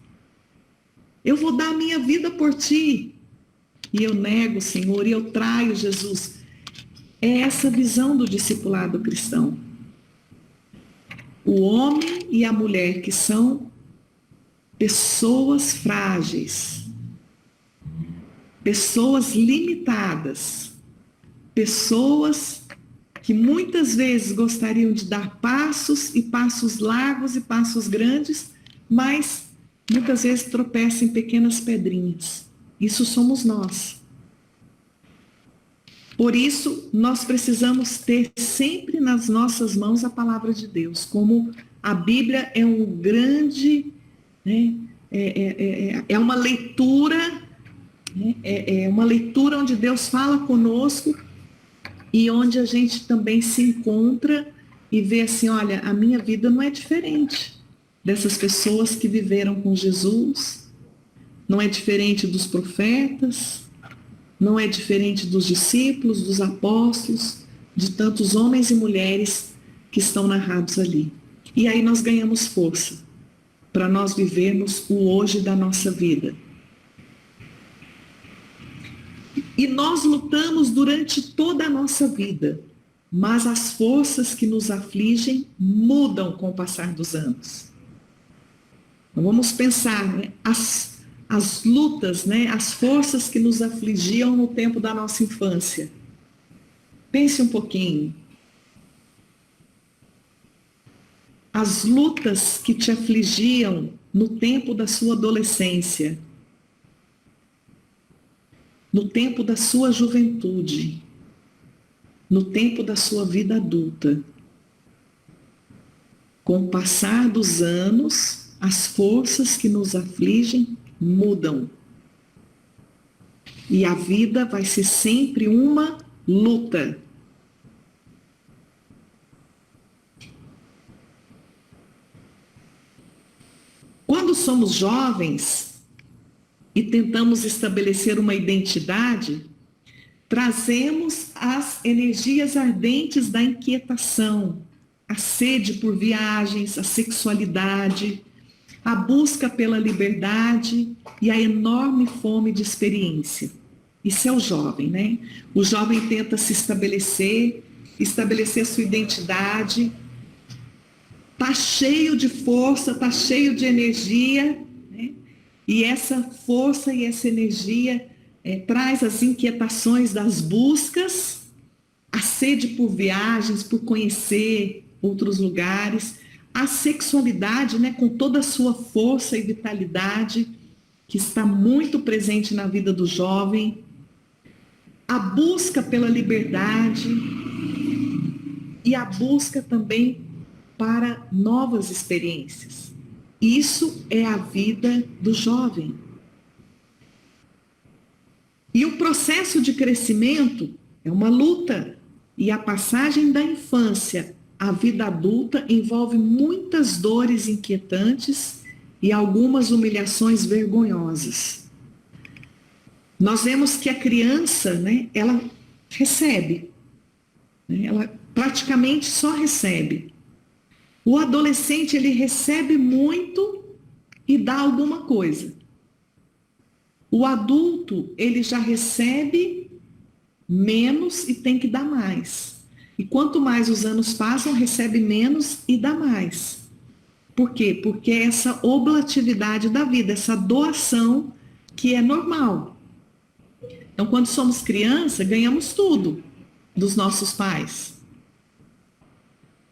Eu vou dar a minha vida por ti, e eu nego, Senhor, e eu traio Jesus. É essa visão do discipulado cristão. O homem e a mulher que são pessoas frágeis, pessoas limitadas, pessoas que muitas vezes gostariam de dar passos, e passos largos e passos grandes, mas muitas vezes tropeçam em pequenas pedrinhas. Isso somos nós. Por isso, nós precisamos ter sempre nas nossas mãos a palavra de Deus, como a Bíblia é um grande, né, é uma leitura, né, é uma leitura onde Deus fala conosco e onde a gente também se encontra e vê assim, olha, a minha vida não é diferente dessas pessoas que viveram com Jesus, não é diferente dos profetas, não é diferente dos discípulos, dos apóstolos, de tantos homens e mulheres que estão narrados ali. E aí nós ganhamos força para nós vivermos o hoje da nossa vida. E nós lutamos durante toda a nossa vida, mas as forças que nos afligem mudam com o passar dos anos. Então, vamos pensar, né? As lutas, né? As forças que nos afligiam no tempo da nossa infância. Pense um pouquinho. As lutas que te afligiam no tempo da sua adolescência, no tempo da sua juventude, no tempo da sua vida adulta. Com o passar dos anos, as forças que nos afligem mudam. E a vida vai ser sempre uma luta. Quando quando somos jovens e tentamos estabelecer uma identidade, trazemos as energias ardentes da inquietação, a sede por viagens, a sexualidade, a busca pela liberdade e a enorme fome de experiência. Isso é o jovem, né? O jovem tenta se estabelecer sua identidade, está cheio de força, está cheio de energia, né? E essa força e essa energia traz as inquietações das buscas, a sede por viagens, por conhecer outros lugares, a sexualidade, né, com toda a sua força e vitalidade, que está muito presente na vida do jovem, a busca pela liberdade e a busca também para novas experiências. Isso é a vida do jovem. E o processo de crescimento é uma luta, e a passagem da infância à vida adulta envolve muitas dores inquietantes e algumas humilhações vergonhosas. Nós vemos que a criança, né, ela recebe, né, ela praticamente só recebe. O adolescente, ele recebe muito e dá alguma coisa. O adulto, ele já recebe menos e tem que dar mais. E quanto mais os anos passam, recebe menos e dá mais. Por quê? Porque é essa oblatividade da vida, essa doação que é normal. Então, quando somos criança, ganhamos tudo dos nossos pais.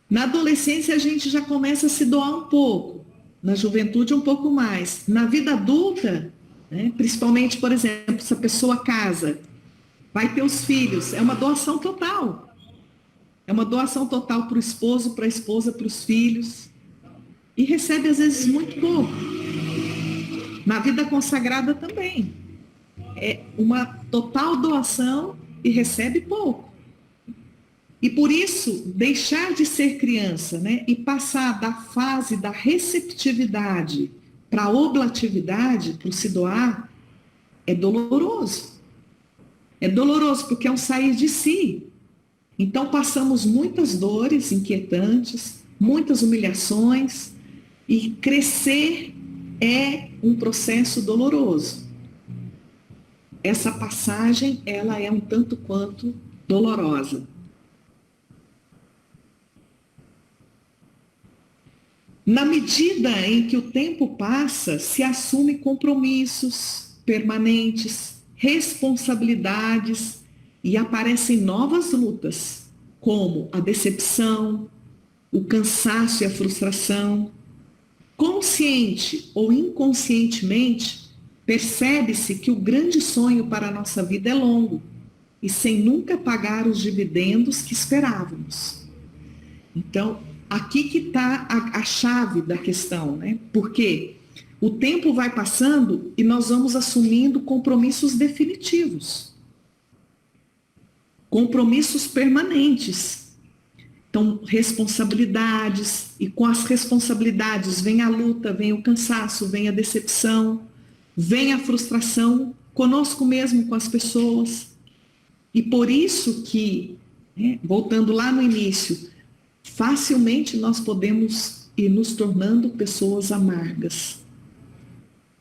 Na adolescência, a gente já começa a se doar um pouco. Na juventude, um pouco mais. Na vida adulta, né, principalmente, por exemplo, se a pessoa casa, vai ter os filhos, é uma doação total. É uma doação total para o esposo, para a esposa, para os filhos. E recebe, às vezes, muito pouco. Na vida consagrada também. É uma total doação e recebe pouco. E por isso, deixar de ser criança, né, e passar da fase da receptividade para a oblatividade, para o se doar, é doloroso. É doloroso porque é um sair de si. Então passamos muitas dores inquietantes, muitas humilhações, e crescer é um processo doloroso. Essa passagem, ela é um tanto quanto dolorosa. Na medida em que o tempo passa, se assume compromissos permanentes, responsabilidades e aparecem novas lutas, como a decepção, o cansaço e a frustração. Consciente ou inconscientemente, percebe-se que o grande sonho para a nossa vida é longo e sem nunca pagar os dividendos que esperávamos. Então, aqui que está a chave da questão, né? Porque o tempo vai passando e nós vamos assumindo compromissos definitivos. Compromissos permanentes. Então, responsabilidades, e com as responsabilidades vem a luta, vem o cansaço, vem a decepção, vem a frustração conosco mesmo, com as pessoas. E por isso que, né, voltando lá no início, facilmente nós podemos ir nos tornando pessoas amargas.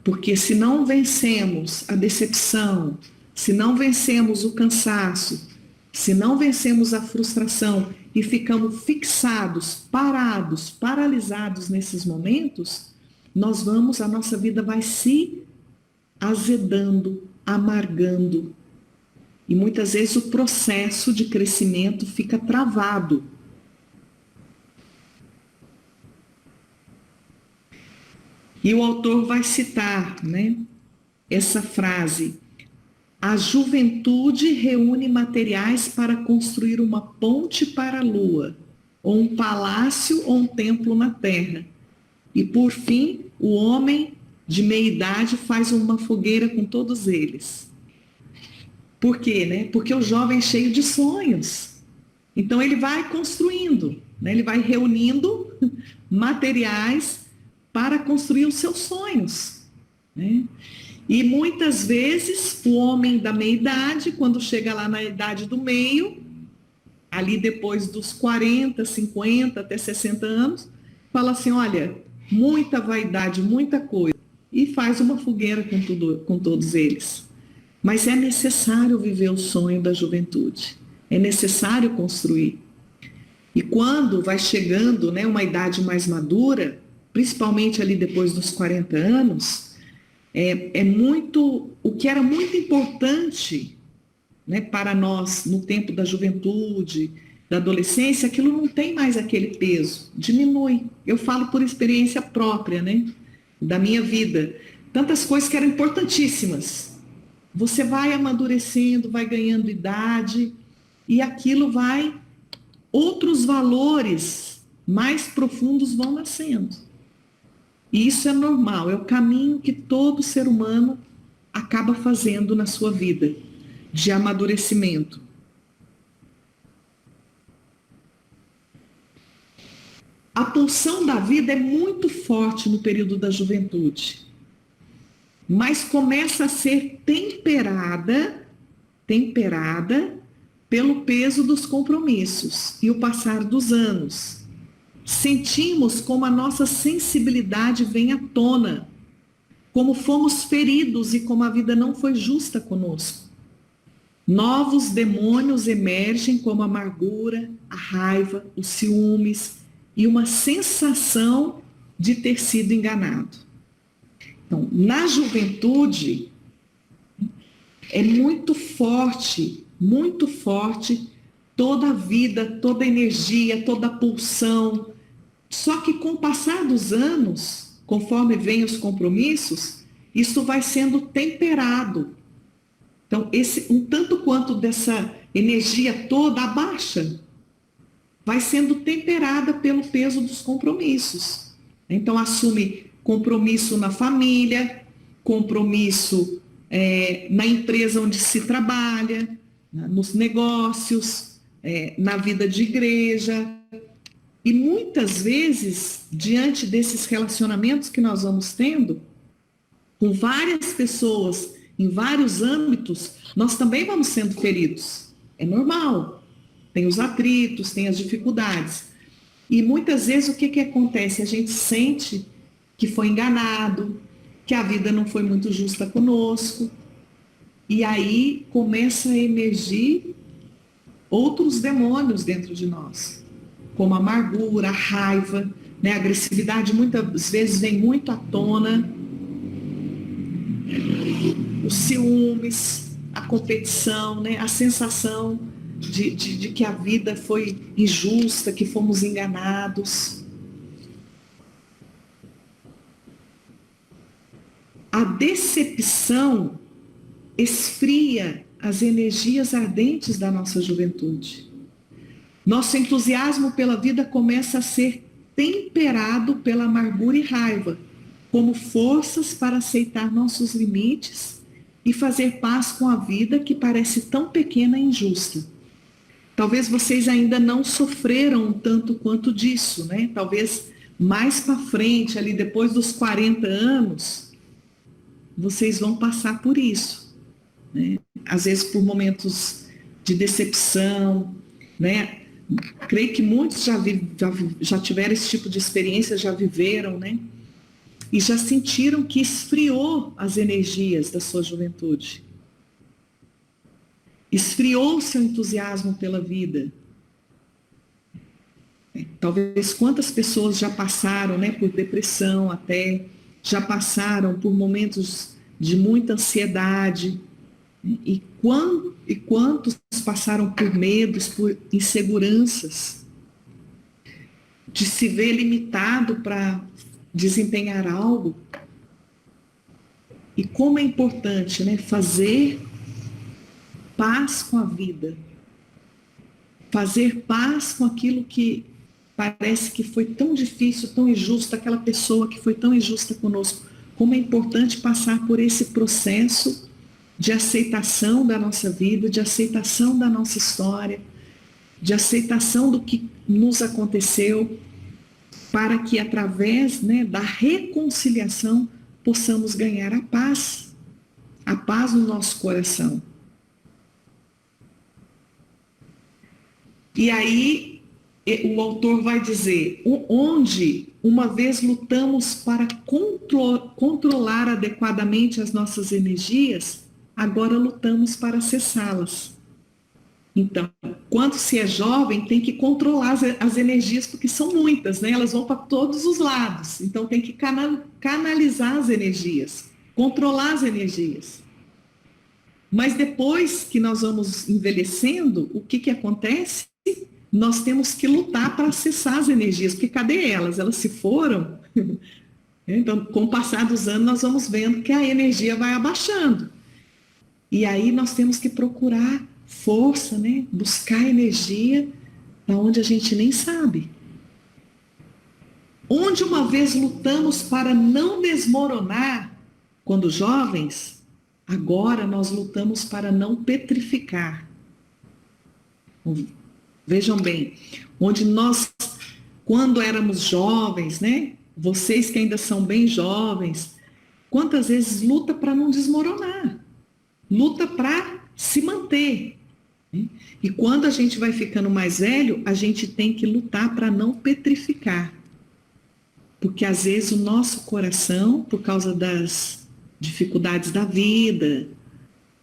Porque se não vencemos a decepção, se não vencemos o cansaço, se não vencemos a frustração e ficamos fixados, parados, paralisados nesses momentos, a nossa vida vai se azedando, amargando. E muitas vezes o processo de crescimento fica travado. E o autor vai citar, né, essa frase: a juventude reúne materiais para construir uma ponte para a lua, ou um palácio ou um templo na terra. E por fim, o homem de meia idade faz uma fogueira com todos eles. Por quê, né? Porque o jovem é cheio de sonhos. Então ele vai construindo, né? Ele vai reunindo materiais para construir os seus sonhos, né? E muitas vezes o homem da meia-idade, quando chega lá na idade do meio, ali depois dos 40, 50 até 60 anos, fala assim, olha, muita vaidade, muita coisa, e faz uma fogueira com todos eles. Mas é necessário viver o sonho da juventude, é necessário construir. E quando vai chegando, né, uma idade mais madura, principalmente ali depois dos 40 anos, o que era muito importante, né, para nós no tempo da juventude, da adolescência, aquilo não tem mais aquele peso, diminui. Eu falo por experiência própria, né, da minha vida. Tantas coisas que eram importantíssimas. Você vai amadurecendo, vai ganhando idade, e aquilo outros valores mais profundos vão nascendo. E isso é normal, é o caminho que todo ser humano acaba fazendo na sua vida, de amadurecimento. A pulsão da vida é muito forte no período da juventude, mas começa a ser temperada pelo peso dos compromissos e o passar dos anos. Sentimos como a nossa sensibilidade vem à tona, como fomos feridos e como a vida não foi justa conosco. Novos demônios emergem como a amargura, a raiva, os ciúmes e uma sensação de ter sido enganado. Então, na juventude, é muito forte toda a vida, toda a energia, toda a pulsão. Só que com o passar dos anos, conforme vêm os compromissos, isso vai sendo temperado. Então, um tanto quanto dessa energia toda abaixa, vai sendo temperada pelo peso dos compromissos. Então, assume compromisso na família, compromisso na empresa onde se trabalha, nos negócios, na vida de igreja. E muitas vezes, diante desses relacionamentos que nós vamos tendo, com várias pessoas, em vários âmbitos, nós também vamos sendo feridos. É normal. Tem os atritos, tem as dificuldades. E muitas vezes o que acontece? A gente sente que foi enganado, que a vida não foi muito justa conosco. E aí começa a emergir outros demônios dentro de nós, como a amargura, a raiva, né? A agressividade muitas vezes vem muito à tona, os ciúmes, a competição, né? A sensação de que a vida foi injusta, que fomos enganados. A decepção esfria as energias ardentes da nossa juventude. Nosso entusiasmo pela vida começa a ser temperado pela amargura e raiva, como forças para aceitar nossos limites e fazer paz com a vida que parece tão pequena e injusta. Talvez vocês ainda não sofreram tanto quanto disso, né? Talvez mais para frente, ali depois dos 40 anos, vocês vão passar por isso, né? Às vezes por momentos de decepção, né? Creio que muitos já tiveram esse tipo de experiência, já viveram, né? E já sentiram que esfriou as energias da sua juventude. Esfriou o seu entusiasmo pela vida. Talvez quantas pessoas já passaram, né, por depressão até, já passaram por momentos de muita ansiedade, e quantos passaram por medos, por inseguranças, de se ver limitado para desempenhar algo. E como é importante, né, fazer paz com a vida, fazer paz com aquilo que parece que foi tão difícil, tão injusto, aquela pessoa que foi tão injusta conosco. Como é importante passar por esse processo de aceitação da nossa vida, de aceitação da nossa história, de aceitação do que nos aconteceu. para que através, né, da reconciliação possamos ganhar a paz no nosso coração. E aí o autor vai dizer, onde uma vez lutamos para controlar adequadamente as nossas energias, agora lutamos para cessá-las. Então, quando se é jovem, tem que controlar as energias, porque são muitas, né? Elas vão para todos os lados. Então, tem que canalizar as energias, controlar as energias. Mas depois que nós vamos envelhecendo, o que acontece? Nós temos que lutar para acessar as energias, porque cadê elas? Elas se foram. Então, com o passar dos anos, nós vamos vendo que a energia vai abaixando. E aí nós temos que procurar força, né? Buscar energia da onde a gente nem sabe. Onde uma vez lutamos para não desmoronar, quando jovens, agora nós lutamos para não petrificar. Vejam bem, onde nós, quando éramos jovens, né? Vocês que ainda são bem jovens, quantas vezes luta para não desmoronar? Luta para se manter. E quando a gente vai ficando mais velho, a gente tem que lutar para não petrificar. Porque às vezes o nosso coração, por causa das dificuldades da vida,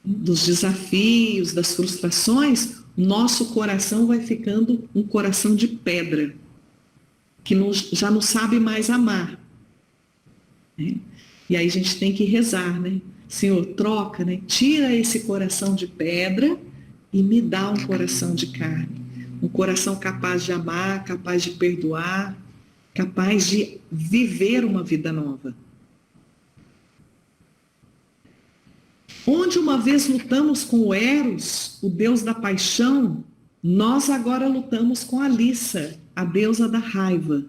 dos desafios, das frustrações, o nosso coração vai ficando um coração de pedra, que já não sabe mais amar. E aí a gente tem que rezar, né? Senhor, troca, né? Tira esse coração de pedra e me dá um coração de carne. Um coração capaz de amar, capaz de perdoar, capaz de viver uma vida nova. Onde uma vez lutamos com o Eros, o deus da paixão, nós agora lutamos com a Lissa, a deusa da raiva.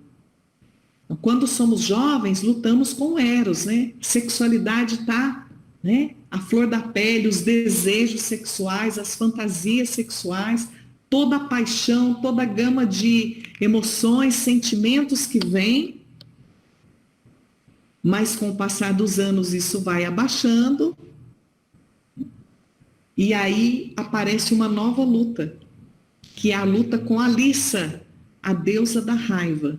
Então, quando somos jovens, lutamos com o Eros, né? Sexualidade está, né, a flor da pele, os desejos sexuais, as fantasias sexuais, toda a paixão, toda a gama de emoções, sentimentos que vem. Mas com o passar dos anos isso vai abaixando. E aí aparece uma nova luta, que é a luta com a Lissa, a deusa da raiva.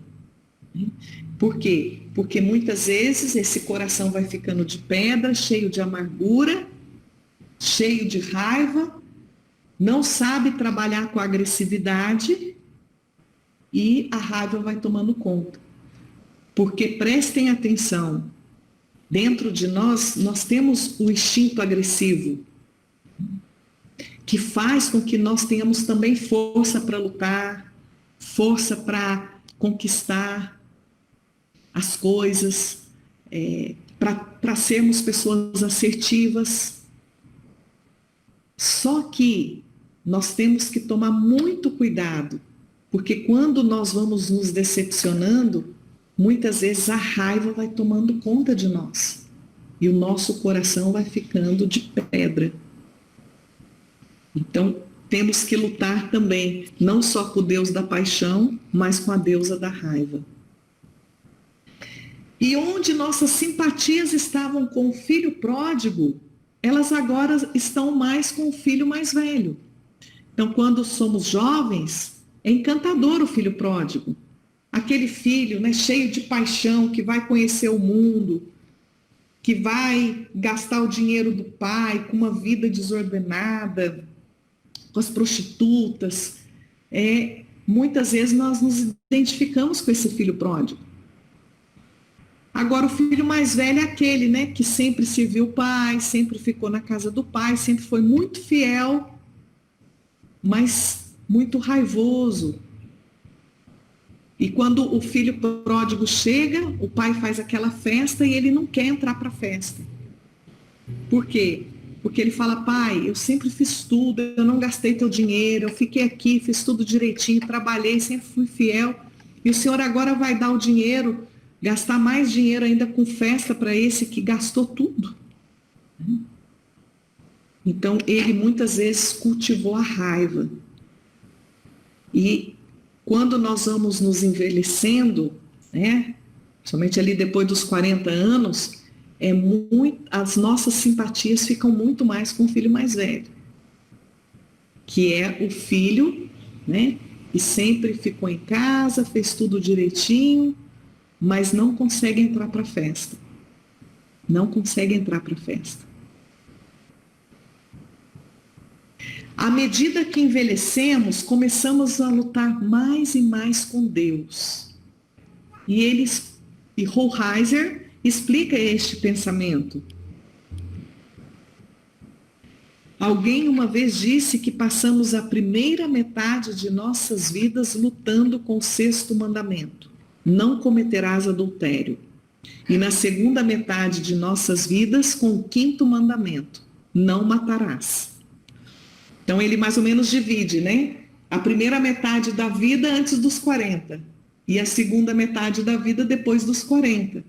Por quê? Porque muitas vezes esse coração vai ficando de pedra, cheio de amargura, cheio de raiva, não sabe trabalhar com a agressividade e a raiva vai tomando conta. Porque prestem atenção, dentro de nós temos o instinto agressivo, que faz com que nós tenhamos também força para lutar, força para conquistar as coisas, para sermos pessoas assertivas. Só que nós temos que tomar muito cuidado, porque quando nós vamos nos decepcionando, muitas vezes a raiva vai tomando conta de nós e o nosso coração vai ficando de pedra. Então, temos que lutar também, não só com o Deus da paixão, mas com a deusa da raiva. E onde nossas simpatias estavam com o filho pródigo, elas agora estão mais com o filho mais velho. Então, quando somos jovens, é encantador o filho pródigo. Aquele filho, né, cheio de paixão, que vai conhecer o mundo, que vai gastar o dinheiro do pai com uma vida desordenada, com as prostitutas. Muitas vezes nós nos identificamos com esse filho pródigo. Agora, o filho mais velho é aquele, né, que sempre serviu o pai, sempre ficou na casa do pai, sempre foi muito fiel, mas muito raivoso. E quando o filho pródigo chega, o pai faz aquela festa e ele não quer entrar para a festa. Por quê? Porque ele fala, pai, eu sempre fiz tudo, eu não gastei teu dinheiro, eu fiquei aqui, fiz tudo direitinho, trabalhei, sempre fui fiel, e o senhor agora vai dar o dinheiro, gastar mais dinheiro ainda com festa para esse que gastou tudo. Então, ele muitas vezes cultivou a raiva. E quando nós vamos nos envelhecendo, né? Somente ali depois dos 40 anos, as nossas simpatias ficam muito mais com o filho mais velho, que é o filho, né? Que sempre ficou em casa, fez tudo direitinho, mas não consegue entrar para a festa. Não consegue entrar para a festa. À medida que envelhecemos, começamos a lutar mais e mais com Deus. E Rollheiser explica este pensamento. Alguém uma vez disse que passamos a primeira metade de nossas vidas lutando com o 6º mandamento: não cometerás adultério. E na segunda metade de nossas vidas com o 5º mandamento: não matarás. Então ele mais ou menos divide, né? A primeira metade da vida antes dos 40 e a segunda metade da vida depois dos 40.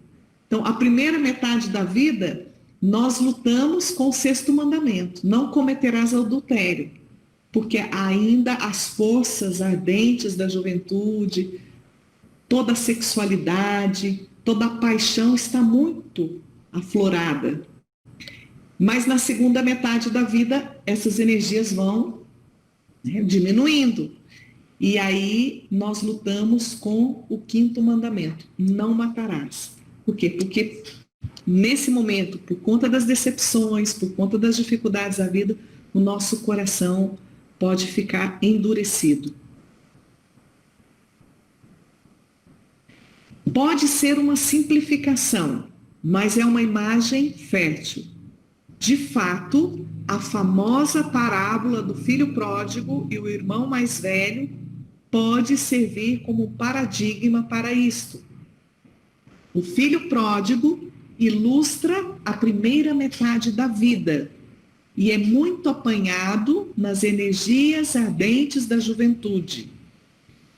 Então a primeira metade da vida nós lutamos com o 6º mandamento: não cometerás adultério, porque ainda as forças ardentes da juventude, toda a sexualidade, toda a paixão está muito aflorada. Mas na segunda metade da vida, essas energias vão, né, diminuindo. E aí nós lutamos com o 5º mandamento: não matarás. Por quê? Porque nesse momento, por conta das decepções, por conta das dificuldades da vida, o nosso coração pode ficar endurecido. Pode ser uma simplificação, mas é uma imagem fértil. De fato, a famosa parábola do filho pródigo e o irmão mais velho pode servir como paradigma para isto. O filho pródigo ilustra a primeira metade da vida e é muito apanhado nas energias ardentes da juventude.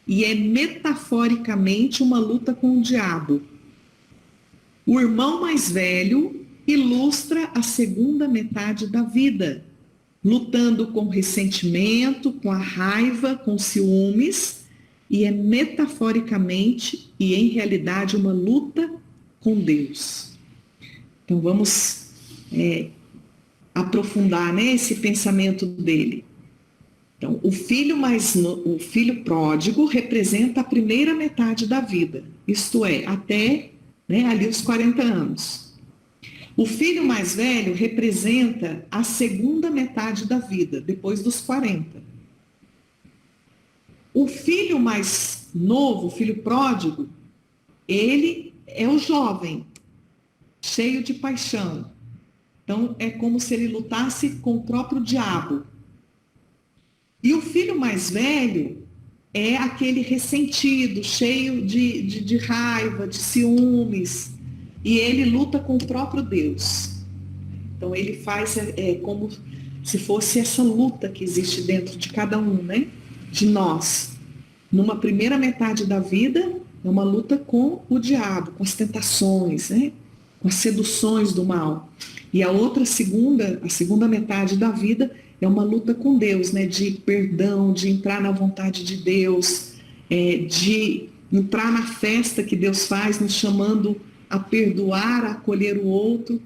E é metaforicamente uma luta com o diabo. O irmão mais velho ilustra a segunda metade da vida, lutando com ressentimento, com a raiva, com ciúmes, e é metaforicamente e em realidade uma luta com Deus. Então vamos aprofundar, né, esse pensamento dele. Então, o filho pródigo representa a primeira metade da vida, isto é, até, né, ali os 40 anos. O filho mais velho representa a segunda metade da vida, depois dos 40. O filho mais novo, o filho pródigo, ele é o jovem, cheio de paixão. Então, é como se ele lutasse com o próprio diabo. E o filho mais velho é aquele ressentido, cheio de raiva, de ciúmes, e ele luta com o próprio Deus. Então ele faz como se fosse essa luta que existe dentro de cada um, né? De nós. Numa primeira metade da vida, é uma luta com o diabo, com as tentações, né? Com as seduções do mal. E a segunda metade da vida é uma luta com Deus, né? De perdão, de entrar na vontade de Deus, de entrar na festa que Deus faz, nos chamando a perdoar, a acolher o outro,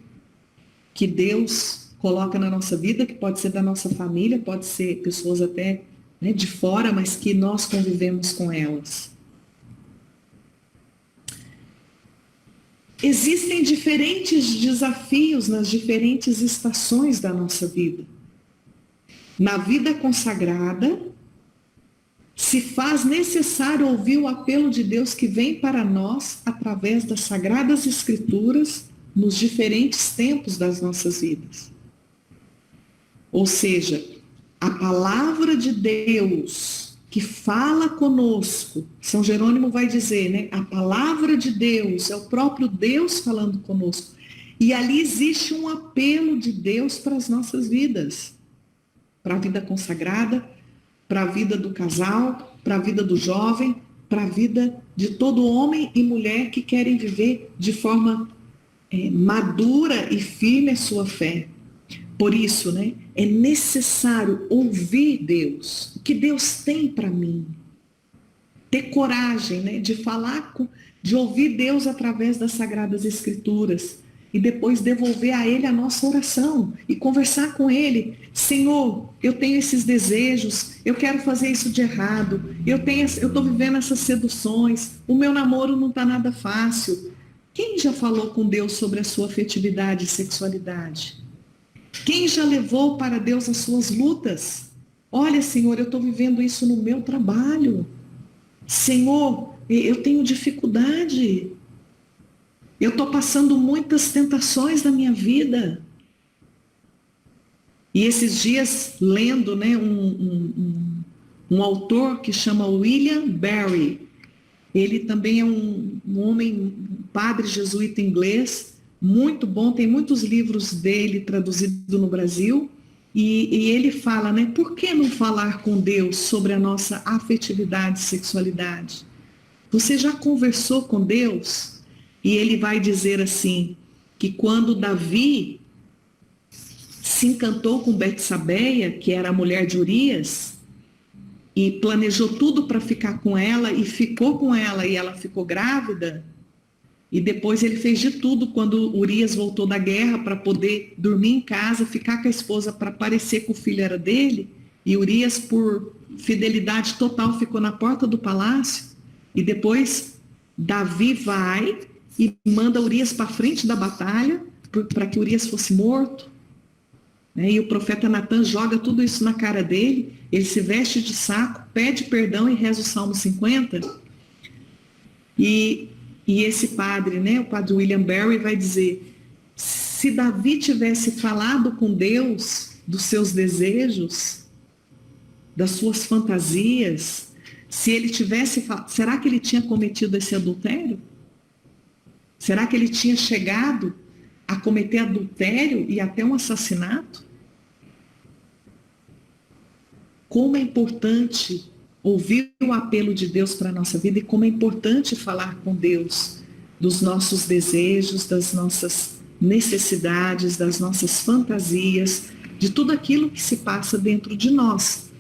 que Deus coloca na nossa vida, que pode ser da nossa família, pode ser pessoas até, né, de fora, mas que nós convivemos com elas. Existem diferentes desafios nas diferentes estações da nossa vida. Na vida consagrada, se faz necessário ouvir o apelo de Deus que vem para nós através das Sagradas Escrituras nos diferentes tempos das nossas vidas. Ou seja, a palavra de Deus que fala conosco, São Jerônimo vai dizer, né? A palavra de Deus é o próprio Deus falando conosco. E ali existe um apelo de Deus para as nossas vidas, para a vida consagrada, para a vida do casal, para a vida do jovem, para a vida de todo homem e mulher que querem viver de forma madura e firme a sua fé. Por isso, né, é necessário ouvir Deus, o que Deus tem para mim. ter coragem, né, de falar, de ouvir Deus através das Sagradas Escrituras e depois devolver a Ele a nossa oração e conversar com Ele. Senhor, eu tenho esses desejos, eu quero fazer isso de errado, eu estou vivendo essas seduções, o meu namoro não está nada fácil. Quem já falou com Deus sobre a sua afetividade e sexualidade? Quem já levou para Deus as suas lutas? Olha, Senhor, eu estou vivendo isso no meu trabalho. Senhor, eu tenho dificuldade. Eu estou passando muitas tentações na minha vida. E esses dias, lendo, né, um autor que chama William Barry, ele também é um homem, um padre jesuíta inglês, muito bom, tem muitos livros dele traduzidos no Brasil, e ele fala, né, por que não falar com Deus sobre a nossa afetividade e sexualidade? Você já conversou com Deus? E ele vai dizer assim, que quando Davi se encantou com Betsabeia, que era a mulher de Urias, e planejou tudo para ficar com ela, e ficou com ela, e ela ficou grávida, e depois ele fez de tudo quando Urias voltou da guerra para poder dormir em casa, ficar com a esposa para parecer que o filho era dele, e Urias, por fidelidade total, ficou na porta do palácio, e depois Davi vai e manda Urias para frente da batalha, para que Urias fosse morto. E o profeta Natan joga tudo isso na cara dele, ele se veste de saco, pede perdão e reza o Salmo 50. E esse padre, né, o padre William Barry, vai dizer, se Davi tivesse falado com Deus dos seus desejos, das suas fantasias, se ele tivesse, será que ele tinha cometido esse adultério? Será que ele tinha chegado a cometer adultério e até um assassinato? Como é importante ouvir o apelo de Deus para a nossa vida e como é importante falar com Deus dos nossos desejos, das nossas necessidades, das nossas fantasias, de tudo aquilo que se passa dentro de nós,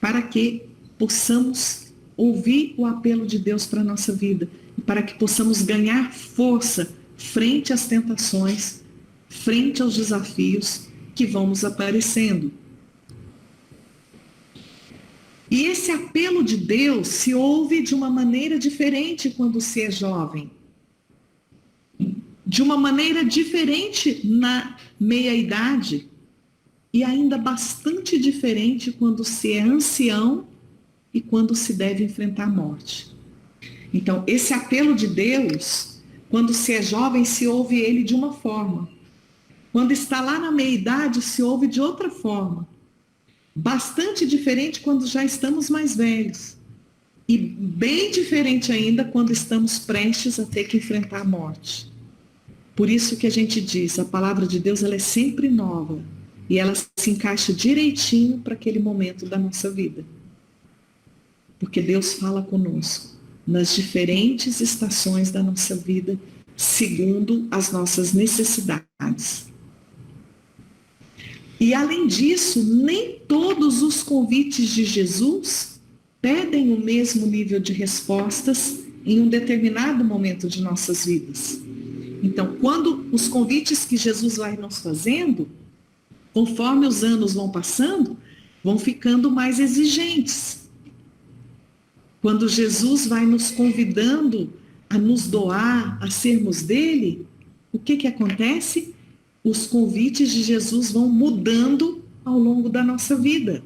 para que possamos ouvir o apelo de Deus para a nossa vida e para que possamos ganhar força frente às tentações, frente aos desafios que vão nos aparecendo. E esse apelo de Deus se ouve de uma maneira diferente quando se é jovem. De uma maneira diferente na meia-idade e ainda bastante diferente quando se é ancião e quando se deve enfrentar a morte. Então, esse apelo de Deus, quando se é jovem, se ouve ele de uma forma. Quando está lá na meia-idade, se ouve de outra forma. Bastante diferente quando já estamos mais velhos. E bem diferente ainda quando estamos prestes a ter que enfrentar a morte. Por isso que a gente diz, a palavra de Deus ela é sempre nova. E ela se encaixa direitinho para aquele momento da nossa vida. Porque Deus fala conosco nas diferentes estações da nossa vida, segundo as nossas necessidades. E além disso, nem todos os convites de Jesus pedem o mesmo nível de respostas em um determinado momento de nossas vidas. Então, quando os convites que Jesus vai nos fazendo, conforme os anos vão passando, vão ficando mais exigentes. Quando Jesus vai nos convidando a nos doar, a sermos dele, o que acontece? Os convites de Jesus vão mudando ao longo da nossa vida.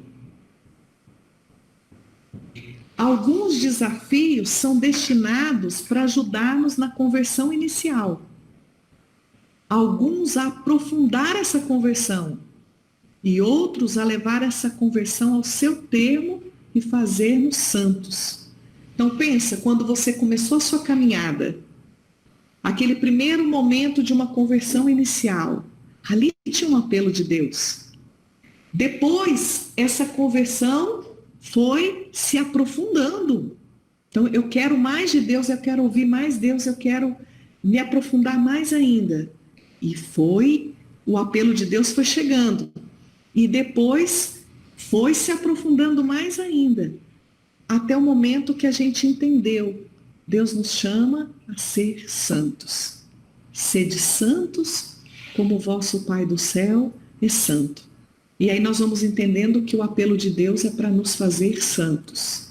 Alguns desafios são destinados para ajudar-nos na conversão inicial. Alguns a aprofundar essa conversão e outros a levar essa conversão ao seu termo e fazer-nos santos. Então pensa, quando você começou a sua caminhada, aquele primeiro momento de uma conversão inicial, ali tinha um apelo de Deus. Depois, essa conversão foi se aprofundando. Então, eu quero mais de Deus, eu quero ouvir mais Deus, eu quero me aprofundar mais ainda. E o apelo de Deus foi chegando. E depois, foi se aprofundando mais ainda. até o momento que a gente entendeu. Deus nos chama a ser santos. Sede santos, como o vosso Pai do céu é santo. E aí nós vamos entendendo que o apelo de Deus é para nos fazer santos.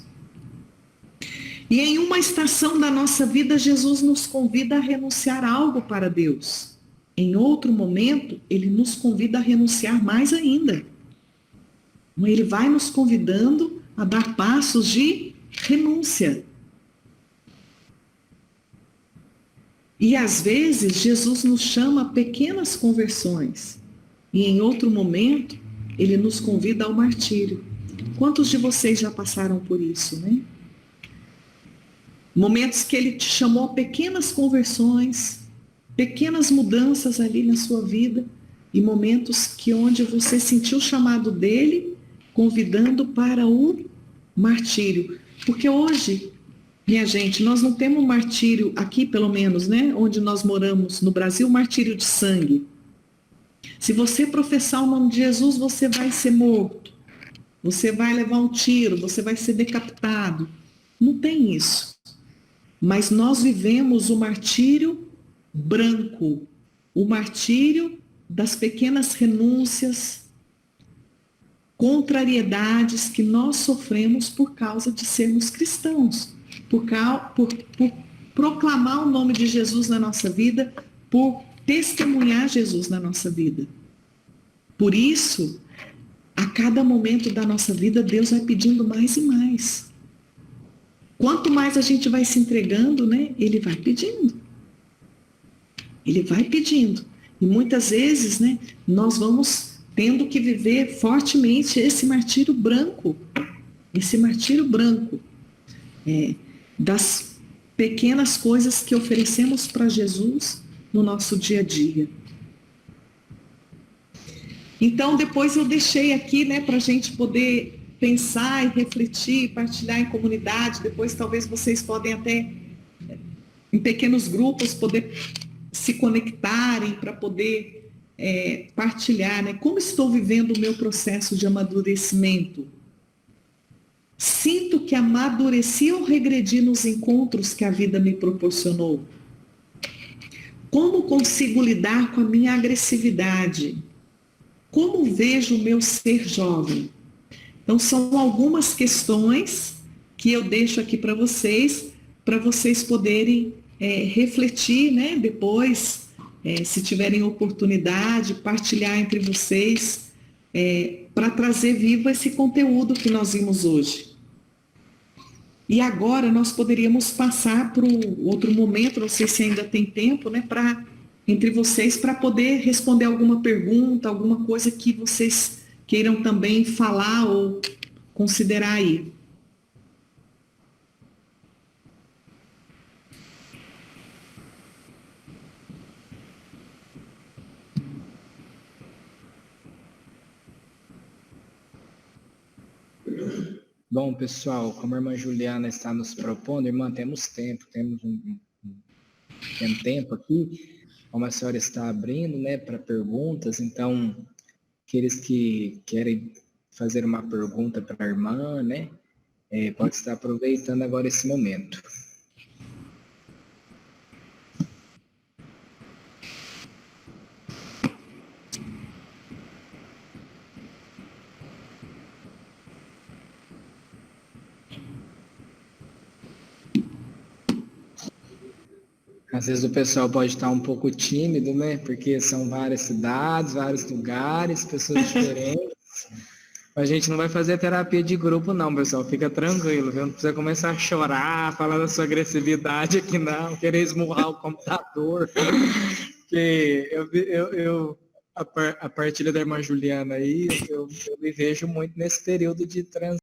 E em uma estação da nossa vida, Jesus nos convida a renunciar a algo para Deus. Em outro momento, ele nos convida a renunciar mais ainda. Ele vai nos convidando a dar passos de renúncia. E às vezes, Jesus nos chama a pequenas conversões. E em outro momento, ele nos convida ao martírio. Quantos de vocês já passaram por isso, né? Momentos que ele te chamou a pequenas conversões, pequenas mudanças ali na sua vida, e momentos que onde você sentiu o chamado dele, convidando para o martírio. Porque hoje, minha gente, nós não temos martírio, aqui pelo menos, né, onde nós moramos no Brasil, martírio de sangue. Se você professar o nome de Jesus, você vai ser morto. Você vai levar um tiro, você vai ser decapitado. Não tem isso. Mas nós vivemos o martírio branco, o martírio das pequenas renúncias, contrariedades que nós sofremos por causa de sermos cristãos, por proclamar o nome de Jesus na nossa vida, por testemunhar Jesus na nossa vida. Por isso, a cada momento da nossa vida, Deus vai pedindo mais e mais. Quanto mais a gente vai se entregando, né, ele vai pedindo. Ele vai pedindo. E muitas vezes, né, nós vamos tendo que viver fortemente esse martírio branco. Esse martírio branco. Das pequenas coisas que oferecemos para Jesus no nosso dia a dia. Então, depois eu deixei aqui, né, para a gente poder pensar e refletir, partilhar em comunidade. Depois talvez vocês podem até, em pequenos grupos, poder se conectarem para poder partilhar, né? Como estou vivendo o meu processo de amadurecimento? Sinto que amadureci ou regredi nos encontros que a vida me proporcionou? Como consigo lidar com a minha agressividade? Como vejo o meu ser jovem? Então, são algumas questões que eu deixo aqui para vocês poderem refletir, né? Depois, se tiverem oportunidade, partilhar entre vocês, para trazer vivo esse conteúdo que nós vimos hoje. E agora nós poderíamos passar para o outro momento, não sei se ainda tem tempo, né? Entre vocês, para poder responder alguma pergunta, alguma coisa que vocês queiram também falar ou considerar aí. Bom, pessoal, como a irmã Juliana está nos propondo, irmã, temos tempo tempo aqui, como a senhora está abrindo, né, para perguntas, então, aqueles que querem fazer uma pergunta para a irmã, né, pode estar aproveitando agora esse momento. Às vezes o pessoal pode estar um pouco tímido, né? Porque são várias cidades, vários lugares, pessoas diferentes. A gente não vai fazer terapia de grupo, não, pessoal. Fica tranquilo, viu? Não precisa começar a chorar, falar da sua agressividade aqui, não. Querer esmurrar o computador. Porque a partilha da irmã Juliana aí, eu me vejo muito nesse período de transição.